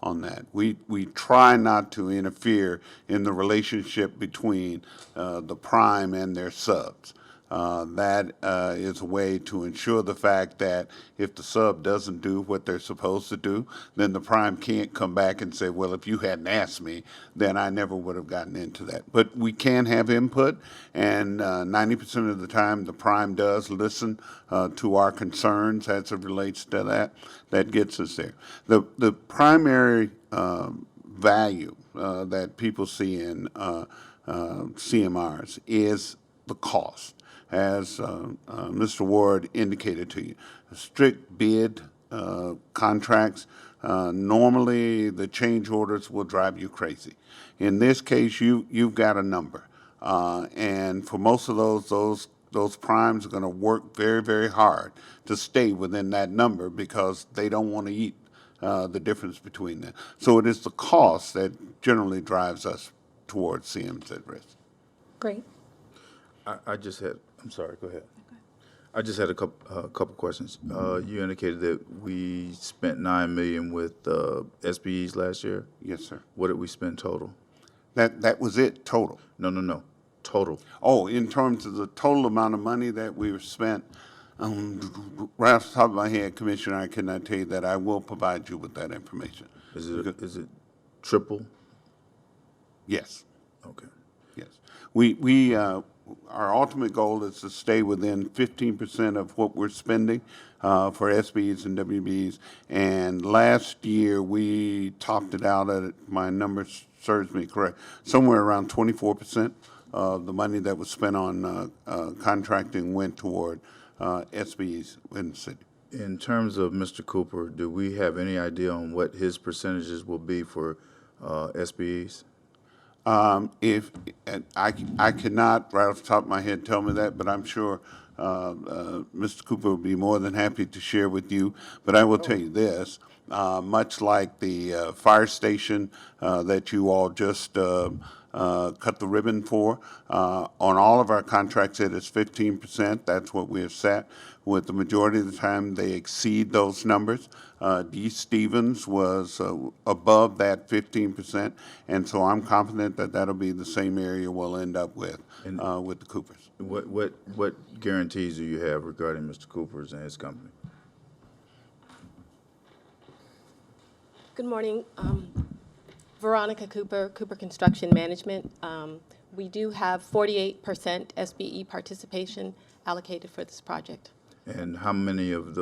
on that. We try not to interfere in the relationship between the prime and their subs. That is a way to ensure the fact that if the sub doesn't do what they're supposed to do, then the prime can't come back and say, well, if you hadn't asked me, then I never would have gotten into that. But we can have input, and 90% of the time the prime does listen to our concerns as it relates to that. That gets us there. The primary value that people see in CMRs is the cost. As Mr. Ward indicated to you, strict bid contracts, normally the change orders will drive you crazy. In this case, you've got a number, and for most of those primes are going to work very, very hard to stay within that number because they don't want to eat the difference between them. So it is the cost that generally drives us towards CMs at risk. Great. I'm sorry, go ahead. I just had a couple questions. You indicated that we spent $9 million with SBEs last year. Yes, sir. What did we spend total? That was it, total. No. Total. Oh, in terms of the total amount of money that we spent, right off the top of my head, Commissioner, I cannot tell you that. I will provide you with that information. Is it triple? Yes, Okay. yes. Our ultimate goal is to stay within 15% of what we're spending for SBs and WBs. And last year, we topped it out at, my number serves me correct, somewhere around 24% of the money that was spent on contracting went toward SBs in the city. In terms of Mr. Cooper, do we have any idea on what his percentages will be for SBEs? If I cannot right off the top of my head tell me that, but I'm sure Mr. Cooper would be more than happy to share with you. But I will tell you this: much like the fire station that you all just cut the ribbon for, on all of our contracts it is 15%. That's what we have set. With the majority of the time, they exceed those numbers. D. Stevens was above that 15%, and so I'm confident that that'll be the same area we'll end up with the Coopers. What guarantees do you have regarding Mr. Cooper's and his company? Good morning. Veronica Cooper, Cooper Construction Management. We do have 48% SBE participation allocated for this project. And how many of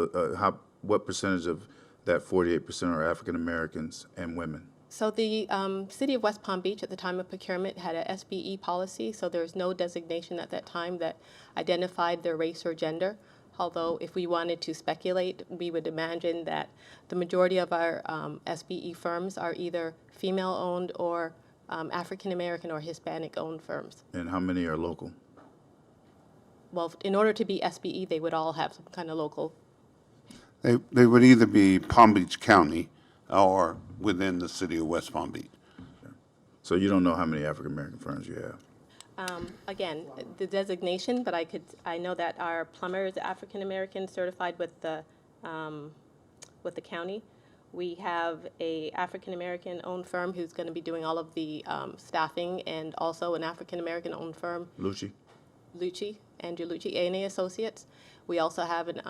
what percentage of that 48% are African Americans and women? So the City of West Palm Beach at the time of procurement had a SBE policy, so there was no designation at that time that identified their race or gender. Although if we wanted to speculate, we would imagine that the majority of our SBE firms are either female-owned or African-American or Hispanic-owned firms. And how many are local? Well, in order to be SBE, they would all have some kind of local. They would either be Palm Beach County or within the city of West Palm Beach. So you don't know how many African American firms you have? Again, the designation, but I know that our plumber is African American certified with the county. We have a African American owned firm who's going to be doing all of the staffing, and also an African American owned firm. Andrew Lucci, A&A Associates. We also have an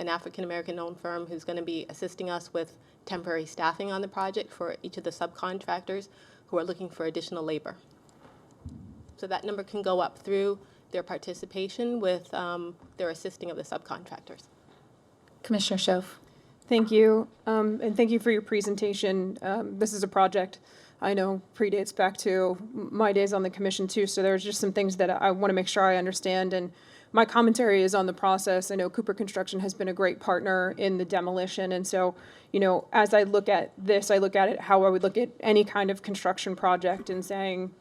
African American owned firm who's going to be assisting us with temporary staffing on the project for each of the subcontractors who are looking for additional labor. So that number can go up through their participation with their assisting of the subcontractors. Commissioner Schoaf. Thank you, and thank you for your presentation. This is a project I know predates back to my days on the commission too, so there's just some things that I want to make sure I understand, and my commentary is on the process. I know Cooper Construction has been a great partner in the demolition, and so, you know, as I look at this, I look at it how I would look at any kind of construction project and saying,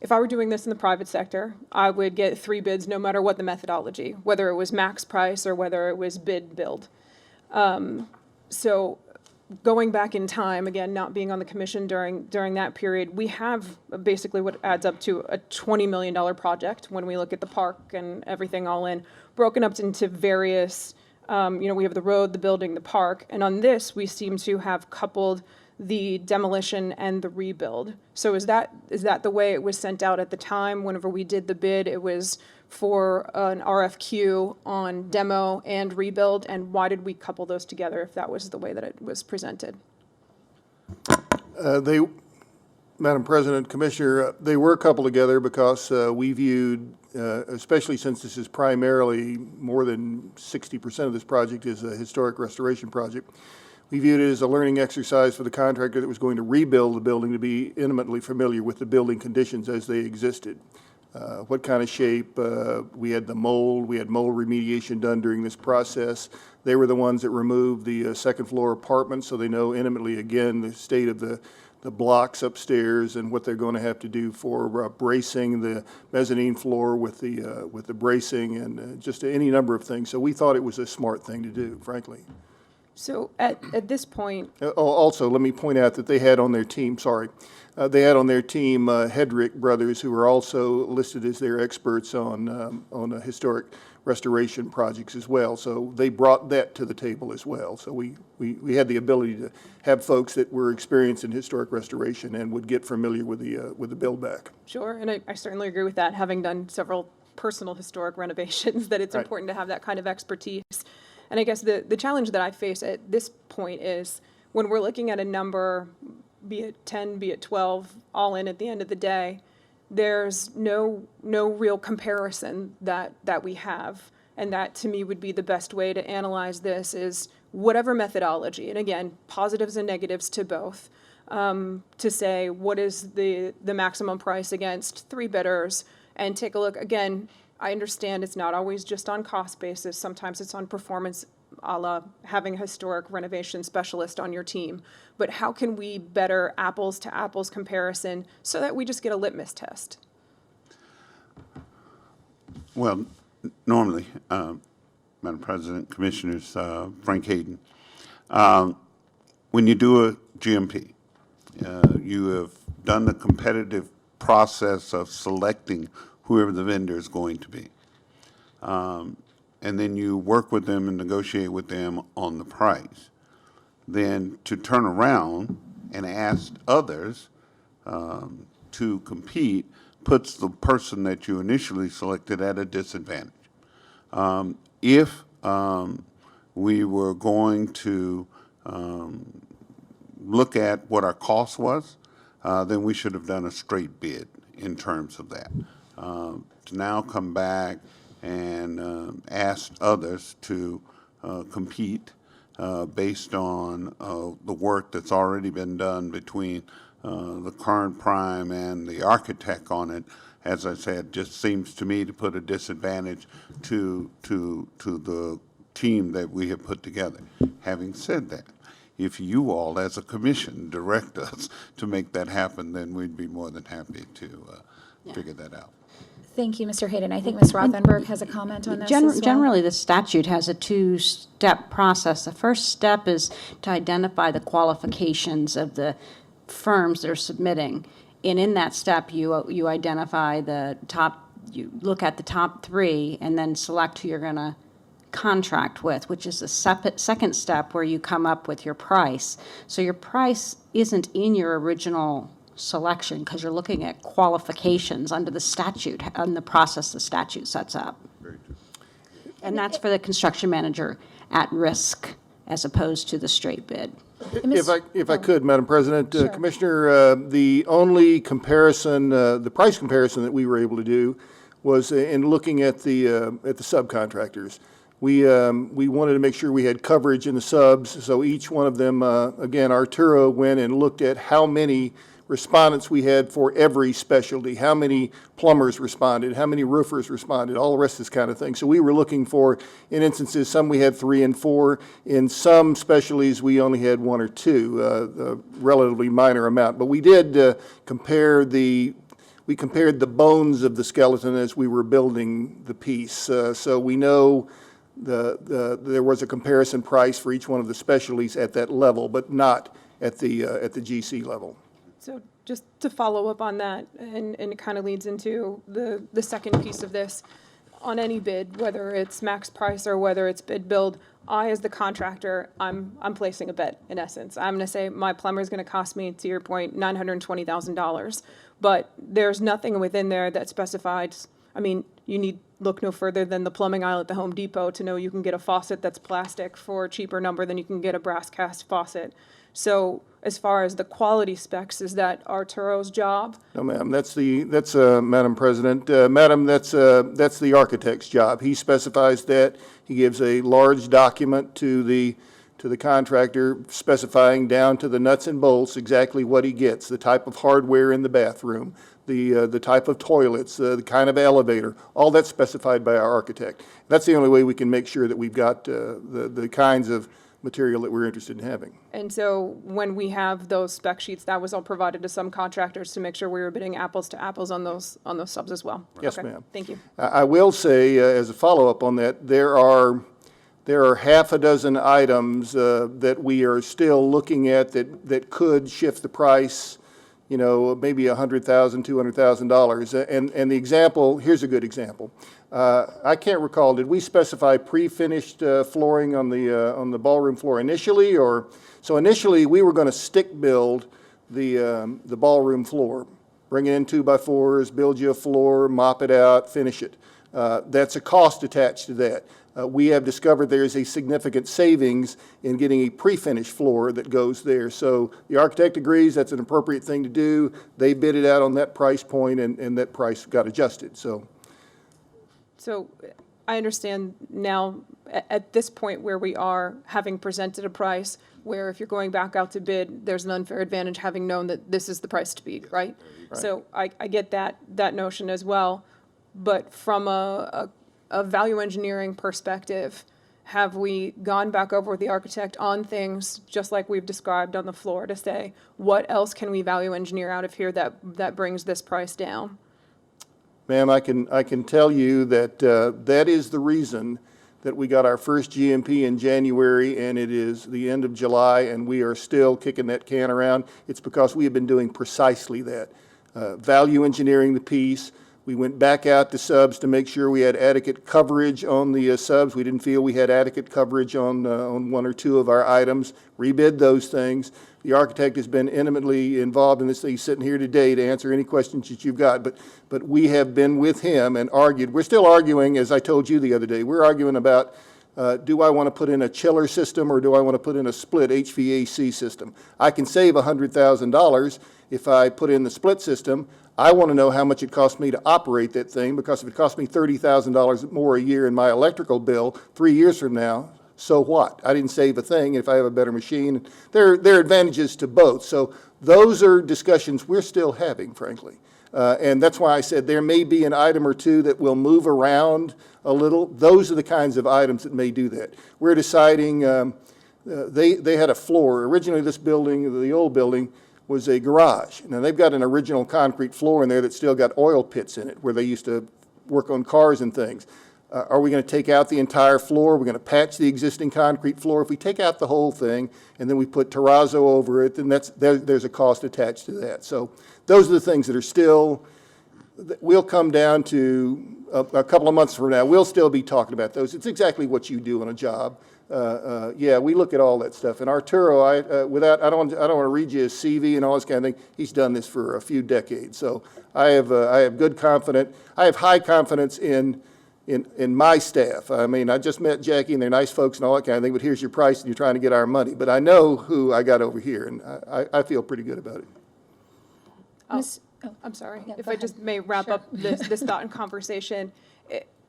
if I were doing this in the private sector, I would get 3 bids no matter what the methodology, whether it was max price or whether it was bid build. So going back in time, again, not being on the commission during that period, we have basically what adds up to a $20 million project when we look at the park and everything all in, broken up into various, you know, we have the road, the building, the park, and on this, we seem to have coupled the demolition and the rebuild. So is that the way it was sent out at the time? Whenever we did the bid, it was for an RFQ on demo and rebuild, and why did we couple those together if that was the way that it was presented? Madam President, Commissioner, they were coupled together because we viewed, especially since this is primarily more than 60% of this project is a historic restoration project, we viewed it as a learning exercise for the contractor that was going to rebuild the building to be intimately familiar with the building conditions as they existed. What kind of shape, we had mold remediation done during this process. They were the ones that removed the second floor apartments, so they know intimately, again, the state of the blocks upstairs and what they're going to have to do for bracing the mezzanine floor with the bracing and just any number of things. So we thought it was a smart thing to do, frankly. So at this point, Also, let me point out that they had on their team, Hedrick Brothers, who are also listed as their experts on historic restoration projects as well. So they brought that to the table as well. So we had the ability to have folks that were experienced in historic restoration and would get familiar with the build back. sure, and I certainly agree with that, having done several personal historic renovations, that it's Right. important to have that kind of expertise. And I guess the challenge that I face at this point is when we're looking at a number, be it 10, be it 12, all in at the end of the day, there's no real comparison that we have. And that, to me, would be the best way to analyze this is whatever methodology, and again, positives and negatives to both, to say what is the maximum price against 3 bidders, and take a look. Again, I understand it's not always just on cost basis. Sometimes it's on performance, a la having a historic renovation specialist on your team. But how can we better apples to apples comparison so that we just get a litmus test? Well, normally, Madam President, Commissioners, Frank Hayden, when you do a GMP, you have done the competitive process of selecting whoever the vendor is going to be. And then you work with them and negotiate with them on the price. Then to turn around and ask others to compete puts the person that you initially selected at a disadvantage. If we were going to look at what our cost was, then we should have done a straight bid in terms of that. To now come back and ask others to compete based on the work that's already been done between the current prime and the architect on it, as I said, just seems to me to put a disadvantage to the team that we have put together. Having said that, if you all, as a commission, direct us to make that happen, then we'd be more than happy to figure that out. Thank you, Mr. Hayden. I think Ms. Rothenberg has a comment on this as well. Generally, the statute has a 2-step process. The first step is to identify the qualifications of the firms that are submitting. And in that step, you identify the top, you look at the top 3 and then select who you're going to contract with, which is the second step where you come up with your price. So your price isn't in your original selection because you're looking at qualifications under the statute, and the process the statute sets up. And that's for the construction manager at risk as opposed to the straight bid. If I could, Madam President, Commissioner, the only comparison, the price comparison that we were able to do was in looking at the subcontractors. We wanted to make sure we had coverage in the subs, so each one of them, again, Arturo went and looked at how many respondents we had for every specialty, how many plumbers responded, how many roofers responded, all the rest of this kind of thing. So we were looking for, in instances, some we had 3 and 4. In some specialties, we only had 1 or 2, a relatively minor amount. But we did compared the bones of the skeleton as we were building the piece. So we know there was a comparison price for each one of the specialties at that level, but not at the GC level. So just to follow up on that, and it kind of leads into the second piece of this, on any bid, whether it's max price or whether it's bid build, I, as the contractor, I'm placing a bet, in essence. I'm going to say my plumber is going to cost me, to your point, $920,000. But there's nothing within there that specifies, I mean, you need look no further than the plumbing aisle at the Home Depot to know you can get a faucet that's plastic for a cheaper number than you can get a brass cast faucet. So as far as the quality specs, is that Arturo's job? No, ma'am, that's Madam President. Madam, that's the architect's job. He specifies that. He gives a large document to the contractor specifying down to the nuts and bolts exactly what he gets, the type of hardware in the bathroom, the type of toilets, the kind of elevator, all that's specified by our architect. That's the only way we can make sure that we've got the kinds of material that we're interested in having. And so when we have those spec sheets, that was all provided to some contractors to make sure we were bidding apples to apples on those subs as well? Yes, Okay, ma'am. Thank you. I will say, as a follow-up on that, there are half a dozen items that we are still looking at that could shift the price, you know, maybe $100,000, $200,000. And the example, here's a good example. I can't recall, did we specify pre-finished flooring on the ballroom floor initially, or? So initially, we were going to stick build the ballroom floor, bring it in 2x4s, build you a floor, mop it out, finish it. That's a cost attached to that. We have discovered there is a significant savings in getting a pre-finished floor that goes there. So the architect agrees that's an appropriate thing to do. They bid it out on that price point, and that price got adjusted. So I understand now, at this point where we are, having presented a price, where if you're going back out to bid, there's an unfair advantage having known that this is the price to beat, right? So I get that notion as well. But from a value engineering perspective, have we gone back over with the architect on things just like we've described on the floor to say, what else can we value engineer out of here that brings this price down? Ma'am, I can tell you that that is the reason that we got our first GMP in January, and it is the end of July, and we are still kicking that can around. It's because we have been doing precisely that. Value engineering the piece. We went back out to subs to make sure we had adequate coverage on the subs. We didn't feel we had adequate coverage on 1 or 2 of our items. Rebid those things. The architect has been intimately involved in this. He's sitting here today to answer any questions that you've got. But we have been with him and argued. We're still arguing, as I told you the other day. We're arguing about, do I want to put in a chiller system or do I want to put in a split HVAC system? I can save $100,000 if I put in the split system. I want to know how much it costs me to operate that thing, because if it costs me $30,000 more a year in my electrical bill 3 years from now, so what? I didn't save a thing if I have a better machine. There are advantages to both. So those are discussions we're still having, frankly. And that's why I said there may be an item or two that will move around a little. Those are the kinds of items that may do that. We're deciding, they had a floor. Originally, this building, the old building, was a garage. Now, they've got an original concrete floor in there that's still got oil pits in it where they used to work on cars and things. Are we going to take out the entire floor? We're going to patch the existing concrete floor. If we take out the whole thing and then we put terrazzo over it, then there's a cost attached to that. So those are the things that are still, we'll come down to a couple of months from now. We'll still be talking about those. It's exactly what you do on a job. Yeah, we look at all that stuff. And Arturo, I don't want to read you his CV and all this kind of thing. He's done this for a few decades. So I have good confidence. I have high confidence in in my staff. I mean, I just met Jackie, and they're nice folks and all that kind of thing, but here's your price, and you're trying to get our money. But I know who I got over here, and I feel pretty good about it. I'm sorry, Yeah, if go I ahead. just may wrap Sure. up this thought and conversation.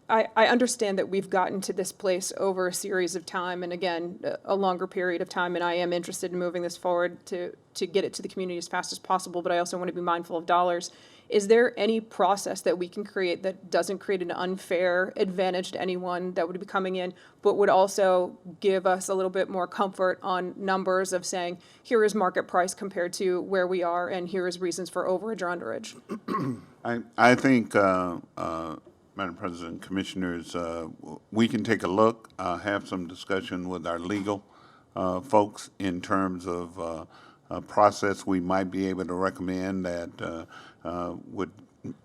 I understand that we've gotten to this place over a series of time, and again, a longer period of time, and I am interested in moving this forward to get it to the community as fast as possible, but I also want to be mindful of dollars. Is there any process that we can create that doesn't create an unfair advantage to anyone that would be coming in, but would also give us a little bit more comfort on numbers of saying, here is market price compared to where we are, and here is reasons for overage or underage? I think, Madam President, Commissioners, we can take a look, have some discussion with our legal folks in terms of a process we might be able to recommend that would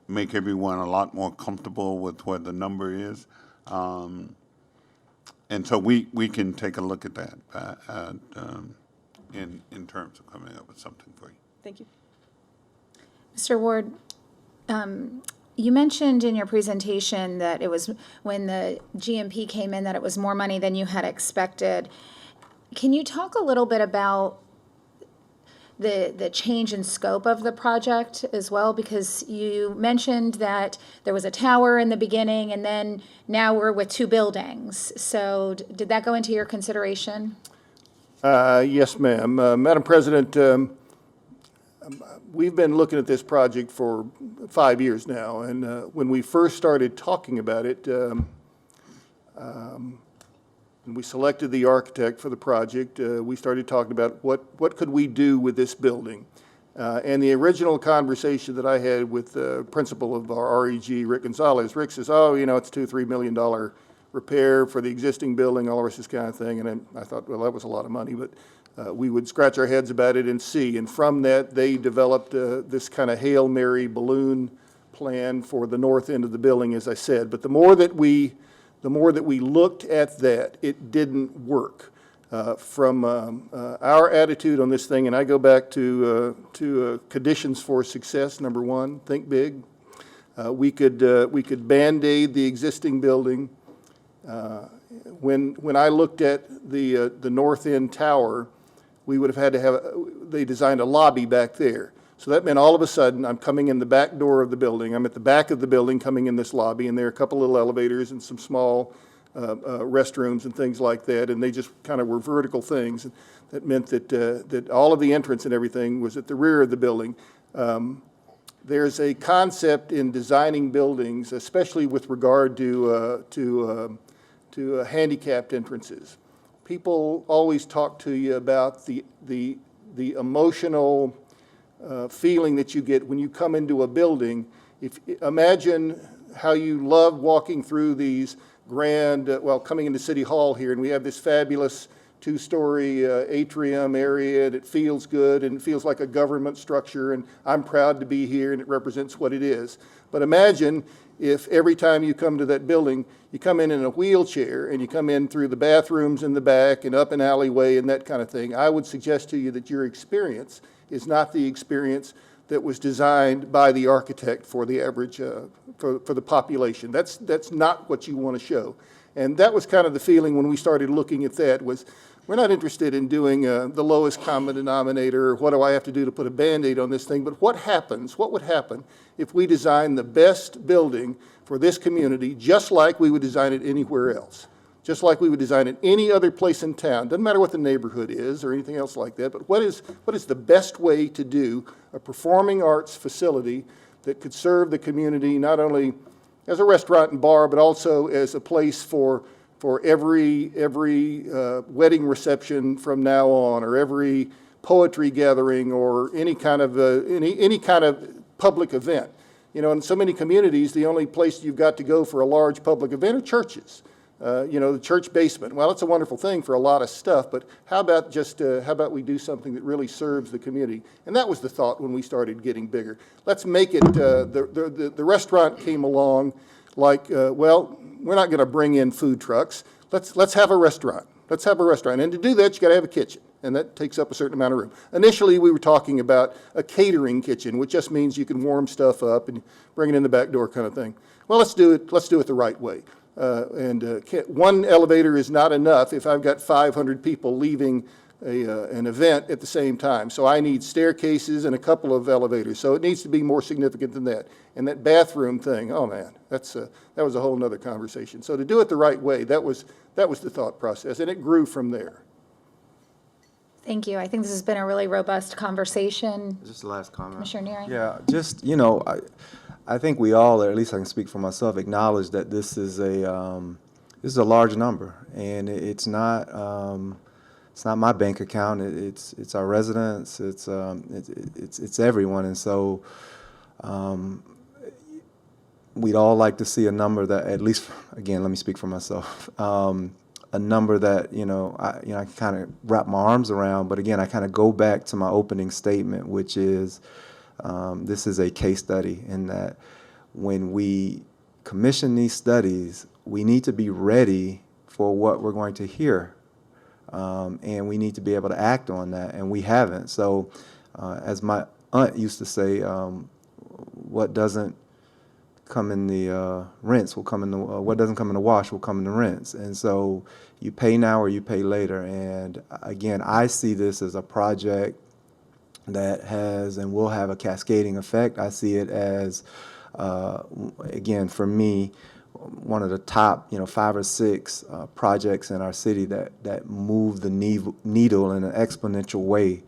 make everyone a lot more comfortable with what the number is. And so we can take a look at that in terms of coming up with something for you. Thank you. Mr. Ward, you mentioned in your presentation that it was when the GMP came in that it was more money than you had expected. Can you talk a little bit about the change in scope of the project as well? Because you mentioned that there was a tower in the beginning, and then now we're with 2 buildings. So did that go into your consideration? Yes, ma'am. Madam President, we've been looking at this project for 5 years now, and when we first started talking about it, and we selected the architect for the project, we started talking about what could we do with this building. And the original conversation that I had with the principal of our REG, Rick Gonzalez, Rick says, oh, you know, it's $2-3 million repair for the existing building, all the rest of this kind of thing. And then I thought, well, that was a lot of money, but we would scratch our heads about it and see. And from that, they developed this kind of Hail Mary balloon plan for the north end of the building, as I said. But the more that we looked at that, it didn't work. From our attitude on this thing, and I go back to conditions for success. Number 1, think big. We could Band-Aid the existing building. When I looked at the north end tower, we would have had to have, they designed a lobby back there. So that meant all of a sudden I'm coming in the back door of the building. I'm at the back of the building coming in this lobby, and there are a couple little elevators and some small restrooms and things like that, and they just kind of were vertical things. That meant that all of the entrance and everything was at the rear of the building. There's a concept in designing buildings, especially with regard to handicapped entrances. People always talk to you about the emotional feeling that you get when you come into a building. Imagine how you love walking through these grand, coming into City Hall here, and we have this fabulous 2-story atrium area, and it feels good, and it feels like a government structure, and I'm proud to be here, and it represents what it is. But imagine if every time you come to that building, you come in a wheelchair, and you come in through the bathrooms in the back and up an alleyway and that kind of thing. I would suggest to you that your experience is not the experience that was designed by the architect for the average, for the population. That's not what you want to show. And that was kind of the feeling when we started looking at that, was we're not interested in doing the lowest common denominator, or what do I have to do to put a Band-Aid on this thing, but what would happen if we designed the best building for this community just like we would design it anywhere else? Just like we would design it any other place in town. Doesn't matter what the neighborhood is or anything else like that, but what is the best way to do a performing arts facility that could serve the community not only as a restaurant and bar, but also as a place for every wedding reception from now on, or every poetry gathering, or any kind of any kind of public event. You know, in so many communities, the only place you've got to go for a large public event are churches. The church basement. Well, it's a wonderful thing for a lot of stuff, but how about we do something that really serves the community? And that was the thought when we started getting bigger. Let's make it, the restaurant came along like, we're not going to bring in food trucks. Let's have a restaurant. Let's have a restaurant. And to do that, you got to have a kitchen, and that takes up a certain amount of room. Initially, we were talking about a catering kitchen, which just means you can warm stuff up and bring it in the back door kind of thing. Well, let's do it the right way. One elevator is not enough if I've got 500 people leaving an event at the same time. So I need staircases and a couple of elevators. So it needs to be more significant than that. And that bathroom thing, oh man, that was a whole nother conversation. So to do it the right way, that was the thought process, and it grew from there. Thank you. I think this has been a really robust conversation. Just the last comment. Commissioner Neary? Yeah, just, I think we all, or at least I can speak for myself, acknowledge that this is a large number, and it's not my bank account. It's our residents. It's everyone, and so we'd all like to see a number that, at least, again, let me speak for myself. A number that I can kind of wrap my arms around, but again, I kind of go back to my opening statement, which is this is a case study, in that when we commission these studies, we need to be ready for what we're going to hear, and we need to be able to act on that, and we haven't. So, as my aunt used to say, what doesn't come in the rinse will come in the what doesn't come in the wash will come in the rinse. And so you pay now or you pay later. And again, I see this as a project that has and will have a cascading effect. I see it as again, for me, one of the top 5 or 6 projects in our city that move the needle in an exponential way.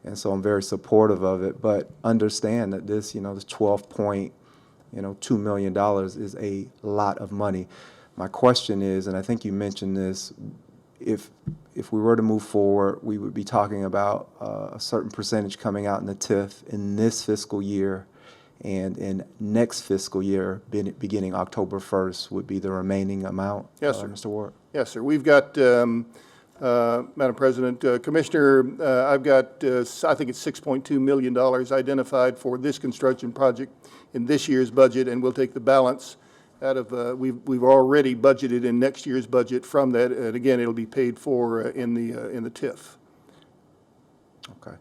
And so I'm very supportive of it, but understand that this this 12.2 million is a lot of money. My question is, and I think you mentioned this, if we were to move forward, we would be talking about a certain percentage coming out in the TIF in this fiscal year, and in next fiscal year, beginning October 1st, would be the remaining amount. Yes, sir. Mr. Ward? Yes, sir. We've got, Madam President, Commissioner, I've got, I think it's $6.2 million identified for this construction project in this year's budget, and we'll take the balance out of, we've already budgeted in next year's budget from that, and again, it'll be paid for in the TIF. Okay.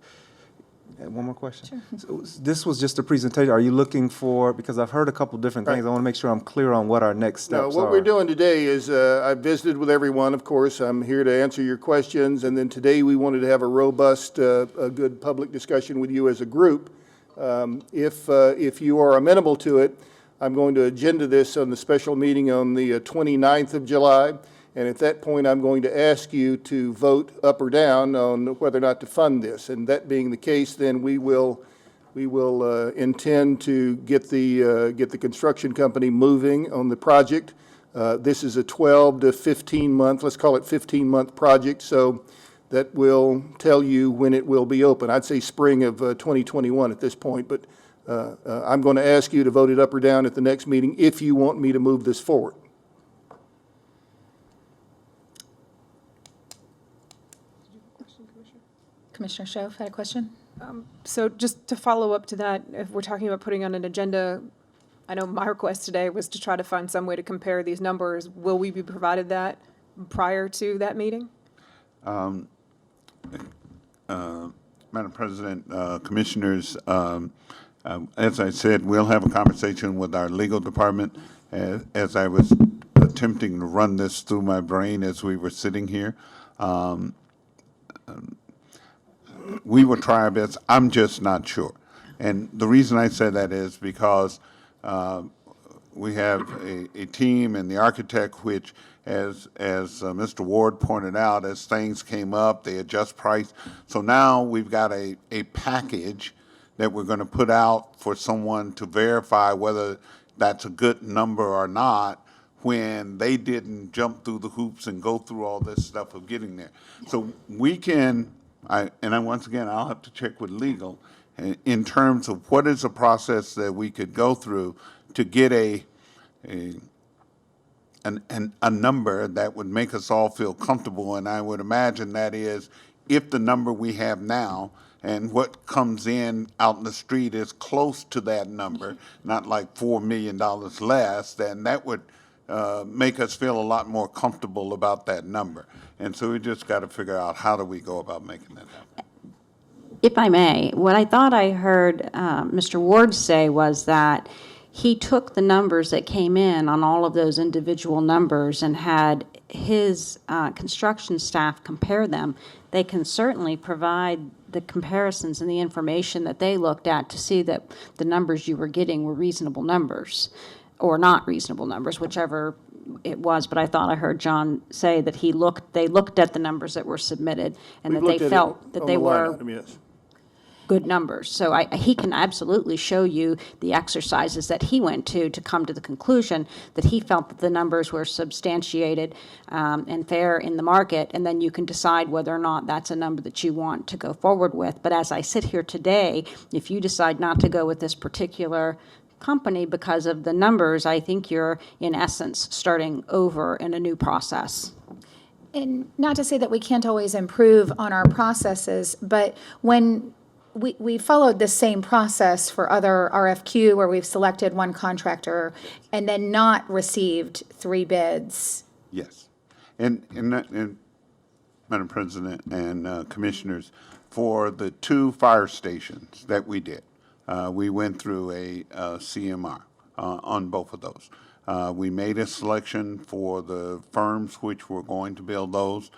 And one more question. Sure. So this was just a presentation. Are you looking for, because I've heard a couple different things, I want to make sure I'm clear on what our next steps are. What we're doing today is, I've visited with everyone, of course. I'm here to answer your questions, and then today we wanted to have a robust, a good public discussion with you as a group. If you are amenable to it, I'm going to agenda this on the special meeting on the 29th of July, and at that point I'm going to ask you to vote up or down on whether or not to fund this. And that being the case, then we will intend to get the construction company moving on the project. This is a 12 to 15 month, let's call it 15-month project, so that will tell you when it will be open. I'd say spring of 2021 at this point, but I'm going to ask you to vote it up or down at the next meeting if you want me to move this forward. Commissioner Schoaf had a question? So just to follow up to that, if we're talking about putting on an agenda, I know my request today was to try to find some way to compare these numbers. Will we be provided that prior to that meeting? Madam President, Commissioners, as I said, we'll have a conversation with our legal department. As I was attempting to run this through my brain as we were sitting here, we will try our best. I'm just not sure. And the reason I say that is because we have a team and the architect, which, as Mr. Ward pointed out, as things came up, they adjust price. So now we've got a package that we're going to put out for someone to verify whether that's a good number or not, when they didn't jump through the hoops and go through all this stuff of getting there. So we can, once again, I'll have to check with legal in terms of what is the process that we could go through to get a number that would make us all feel comfortable. And I would imagine that is, if the number we have now and what comes in out in the street is close to that number, not like $4 million less, then that would make us feel a lot more comfortable about that number. And so we just got to figure out, how do we go about making that happen? If I may, what I thought I heard Mr. Ward say was that he took the numbers that came in on all of those individual numbers and had his construction staff compare them. They can certainly provide the comparisons and the information that they looked at to see that the numbers you were getting were reasonable numbers or not reasonable numbers, whichever it was. But I thought I heard John say that they looked at the numbers that were submitted and We've that they looked at it felt that on they the line were item, yes. good numbers. So he can absolutely show you the exercises that he went to come to the conclusion that he felt that the numbers were substantiated and fair in the market, and then you can decide whether or not that's a number that you want to go forward with. But as I sit here today, if you decide not to go with this particular company because of the numbers, I think you're, in essence, starting over in a new process. And not to say that we can't always improve on our processes, but when we followed the same process for other RFQ where we've selected one contractor and then not received 3 bids. Yes. And Madam President and Commissioners, for the 2 fire stations that we did, we went through a CMR on both of those. We made a selection for the firms which were going to build those.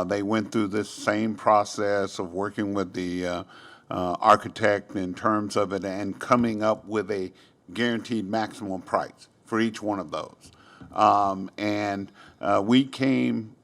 They went through this same process of working with the architect in terms of it and coming up with a guaranteed maximum price for each one of those. We came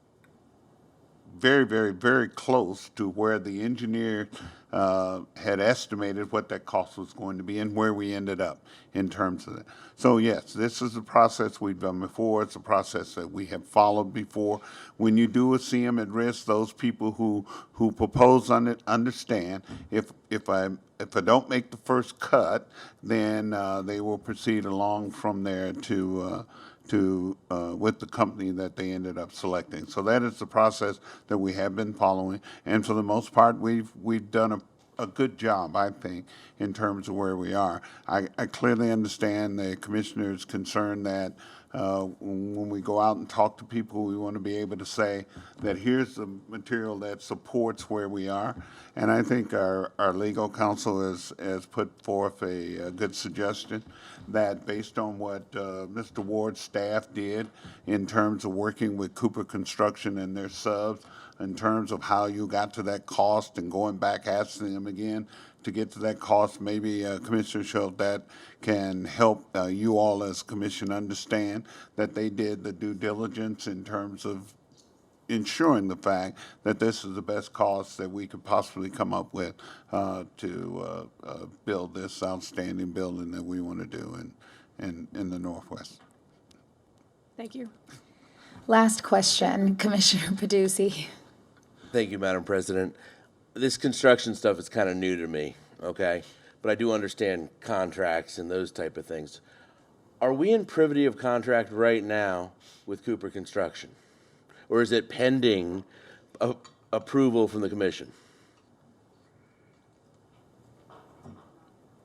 very, very, very close to where the engineer had estimated what that cost was going to be and where we ended up in terms of that. So yes, this is a process we've done before. It's a process that we have followed before. When you do a CM at risk, those people who propose on it understand if I don't make the first cut, then they will proceed along from there to with the company that they ended up selecting. So that is the process that we have been following, and for the most part, we've done a good job, I think, in terms of where we are. I clearly understand the commissioner's concern that when we go out and talk to people, we want to be able to say that here's the material that supports where we are. And I think our legal counsel has put forth a good suggestion that based on what Mr. Ward's staff did in terms of working with Cooper Construction and their subs, in terms of how you got to that cost and going back asking them again to get to that cost, maybe Commissioner Schultz, that can help you all as commission understand that they did the due diligence in terms of ensuring the fact that this is the best cost that we could possibly come up with to build this outstanding building that we want to do in the Northwest. Thank you. Last question, Commissioner Paducci. Thank you, Madam President. This construction stuff is kind of new to me, okay? But I do understand contracts and those type of things. Are we in privity of contract right now with Cooper Construction? Or is it pending approval from the commission?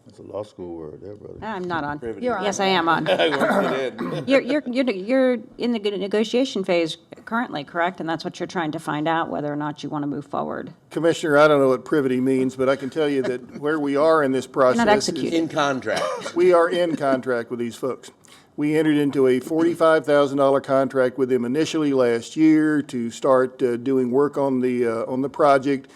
That's a law school word there, brother. I'm not on. You're on. Yes, I am on. I worked it in. You're in the negotiation phase currently, correct? And that's what you're trying to find out, whether or not you want to move forward. Commissioner, I don't know what privity means, but I can tell you that where we are in this process. executing. In contract. We are in contract with these folks. We entered into a $45,000 contract with them initially last year to start doing work on the project,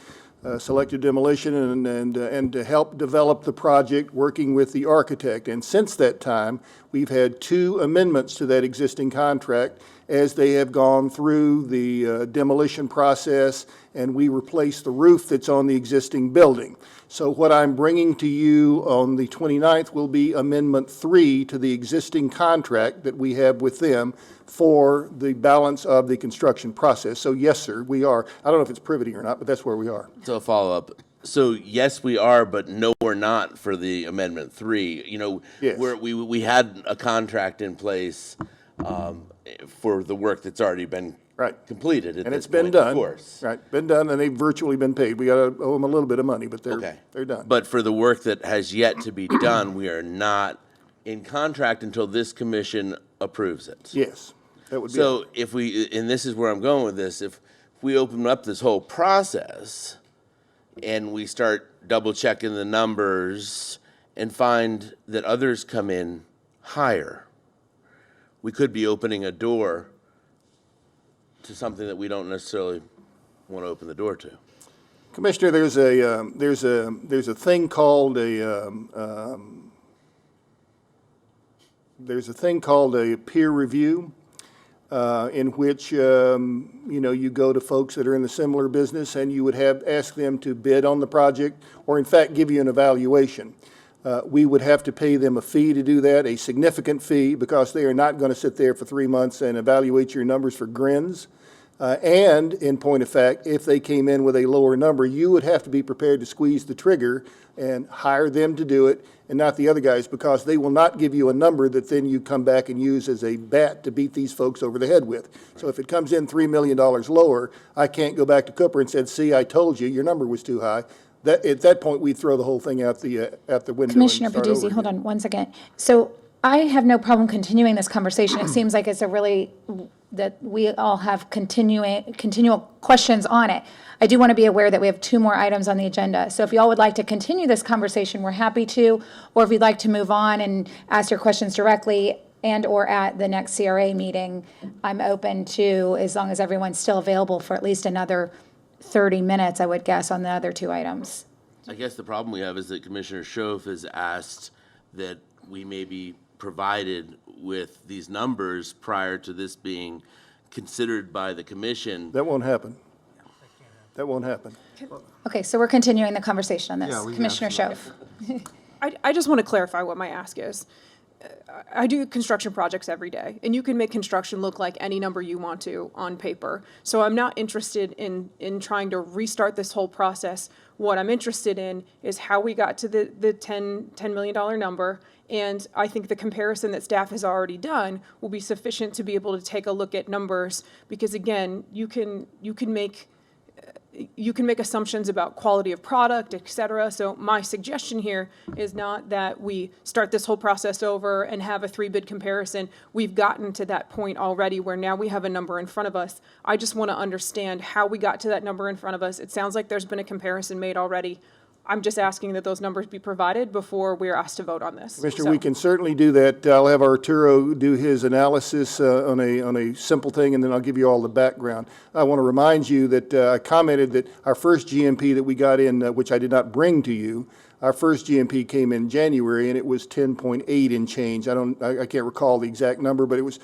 selective demolition, and to help develop the project, working with the architect. And since that time, we've had 2 amendments to that existing contract as they have gone through the demolition process, and we replaced the roof that's on the existing building. So what I'm bringing to you on the 29th will be Amendment 3 to the existing contract that we have with them for the balance of the construction process. So yes, sir, we are. I don't know if it's privity or not, but that's where we are. So a follow-up. So yes, we are, but no, we're not for the Amendment 3. You know, Yes. we had a contract in place for the work that's already been Right. completed at And this it's been point, done. of course. Right, been done, and they've virtually been paid. We gotta owe them a little bit of money, but Okay. they're done. But for the work that has yet to be done, we are not in contract until this commission approves it. Yes, that would be. So if we, and this is where I'm going with this, if we open up this whole process and we start double checking the numbers and find that others come in higher, we could be opening a door to something that we don't necessarily want to open the door to. Commissioner, there's a thing called a peer review, in which you go to folks that are in the similar business, and you would ask them to bid on the project, or in fact give you an evaluation. We would have to pay them a fee to do that, a significant fee, because they are not going to sit there for 3 months and evaluate your numbers for grins. And in point of fact, if they came in with a lower number, you would have to be prepared to squeeze the trigger and hire them to do it, and not the other guys, because they will not give you a number that then you come back and use as a bat to beat these folks over the head with. So if it comes in $3 million lower, I can't go back to Cooper and said, see, I told you, your number was too high. At that point, we throw the whole thing out the window. Commissioner and start over Peduzzi, hold again. on 1 second. So I have no problem continuing this conversation. It seems like it's that we all have continual questions on it. I do want to be aware that we have 2 more items on the agenda. So if y'all would like to continue this conversation, we're happy to, or if you'd like to move on and ask your questions directly and or at the next CRA meeting, I'm open to, as long as everyone's still available for at least another 30 minutes, I would guess, on the other 2 items. I guess the problem we have is that Commissioner Schoaf has asked that we may be provided with these numbers prior to this being considered by the commission. That won't happen. That won't happen. Okay, so we're continuing the conversation on this. Yeah, we Commissioner Schoaf. I just want to clarify what my ask is. I do construction projects every day, and you can make construction look like any number you want to on paper. So I'm not interested in trying to restart this whole process. What I'm interested in is how we got to the $10 million number, and I think the comparison that staff has already done will be sufficient to be able to take a look at numbers, because again, you can make assumptions about quality of product, et cetera. So my suggestion here is not that we start this whole process over and have a 3-bid comparison. We've gotten to that point already where now we have a number in front of us. I just want to understand how we got to that number in front of us. It sounds like there's been a comparison made already. I'm just asking that those numbers be provided before we're asked to vote on this. Commissioner, So- we can certainly do that. I'll have Arturo do his analysis on a simple thing, and then I'll give you all the background. I want to remind you that I commented that our first GMP that we got in, which I did not bring to you, our first GMP came in January, and it was 10.8 and change. I can't recall the exact number, but it was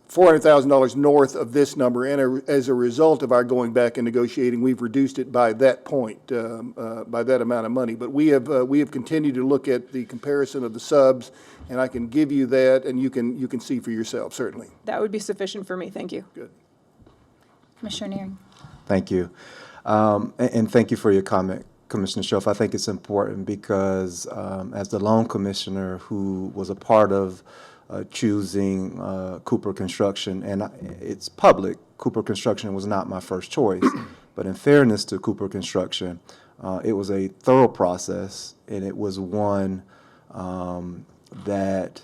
$400,000 north of this number, and as a result of our going back and negotiating, we've reduced it by that point, by that amount of money. But we have continued to look at the comparison of the subs, and I can give you that, and you can see for yourself, certainly. That would be sufficient for me. Thank you. Good. Commissioner Neering. Thank you. And thank you for your comment, Commissioner Schoaf. I think it's important because as the loan commissioner who was a part of choosing Cooper Construction, and it's public, Cooper Construction was not my first choice, but in fairness to Cooper Construction, it was a thorough process, and it was one that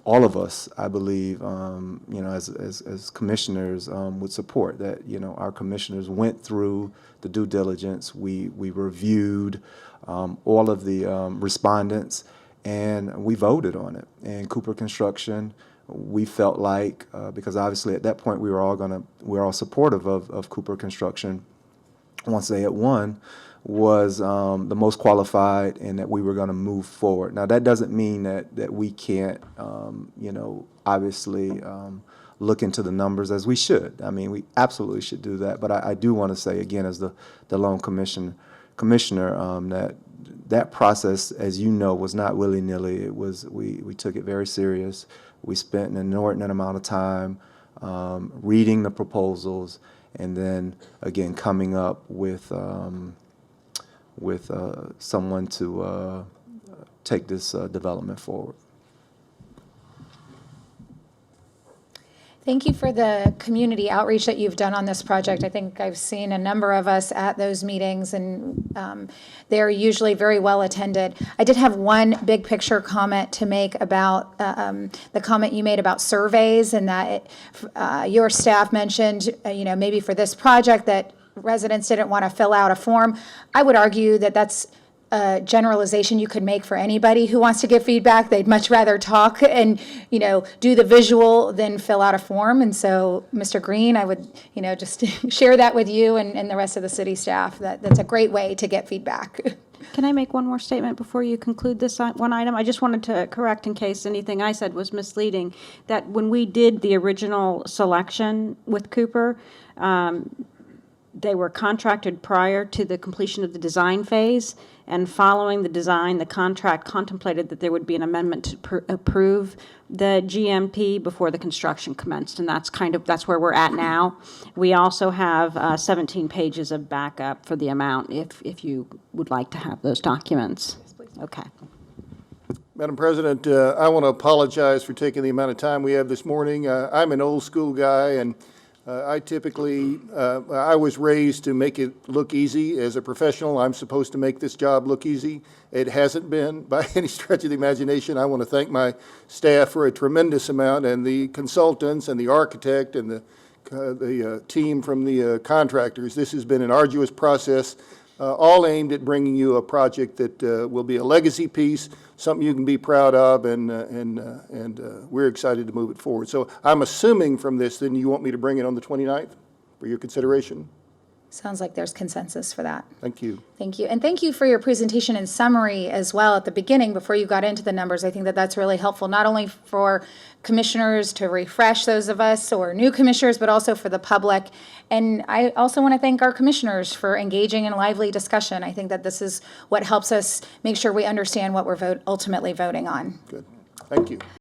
all of us, I believe, as commissioners would support, that, our commissioners went through the due diligence. We reviewed all of the respondents, and we voted on it. And Cooper Construction, we felt like, because obviously at that point we were all supportive of Cooper Construction, once they had won, was the most qualified, and that we were going to move forward. Now that doesn't mean that we can't, obviously look into the numbers as we should. I mean, we absolutely should do that. But I do want to say again, as the loan commissioner, that process, as you know, was not willy-nilly. It was, we took it very serious. We spent an inordinate amount of time reading the proposals, and then again coming up with someone to take this development forward. Thank you for the community outreach that you've done on this project. I think I've seen a number of us at those meetings, and they're usually very well attended. I did have one big picture comment to make about the comment you made about surveys, and that your staff mentioned, maybe for this project that residents didn't want to fill out a form. I would argue that that's generalization you could make for anybody who wants to give feedback. They'd much rather talk and, do the visual than fill out a form. And so, Mr. Green, I would, just share that with you and the rest of the city staff. That's a great way to get feedback. Can I make one more statement before you conclude this one item? I just wanted to correct, in case anything I said was misleading, that when we did the original selection with Cooper, they were contracted prior to the completion of the design phase, and following the design, the contract contemplated that there would be an amendment to approve the GMP before the construction commenced, and that's where we're at now. We also have 17 pages of backup for the amount if you would like to have those documents. Okay. Madam President, I want to apologize for taking the amount of time we have this morning. I'm an old school guy, and I typically, I was raised to make it look easy. As a professional, I'm supposed to make this job look easy. It hasn't been by any stretch of the imagination. I want to thank my staff for a tremendous amount, and the consultants and the architect and the team from the contractors. This has been an arduous process, all aimed at bringing you a project that will be a legacy piece, something you can be proud of, and we're excited to move it forward. So I'm assuming from this, then you want me to bring it on the 29th for your consideration? Sounds like there's consensus for that. Thank you. Thank you. And thank you for your presentation and summary as well at the beginning before you got into the numbers. I think that that's really helpful, not only for commissioners to refresh those of us or new commissioners, but also for the public. And I also want to thank our commissioners for engaging in lively discussion. I think that this is what helps us make sure we understand what we're ultimately voting on. Good. Thank you.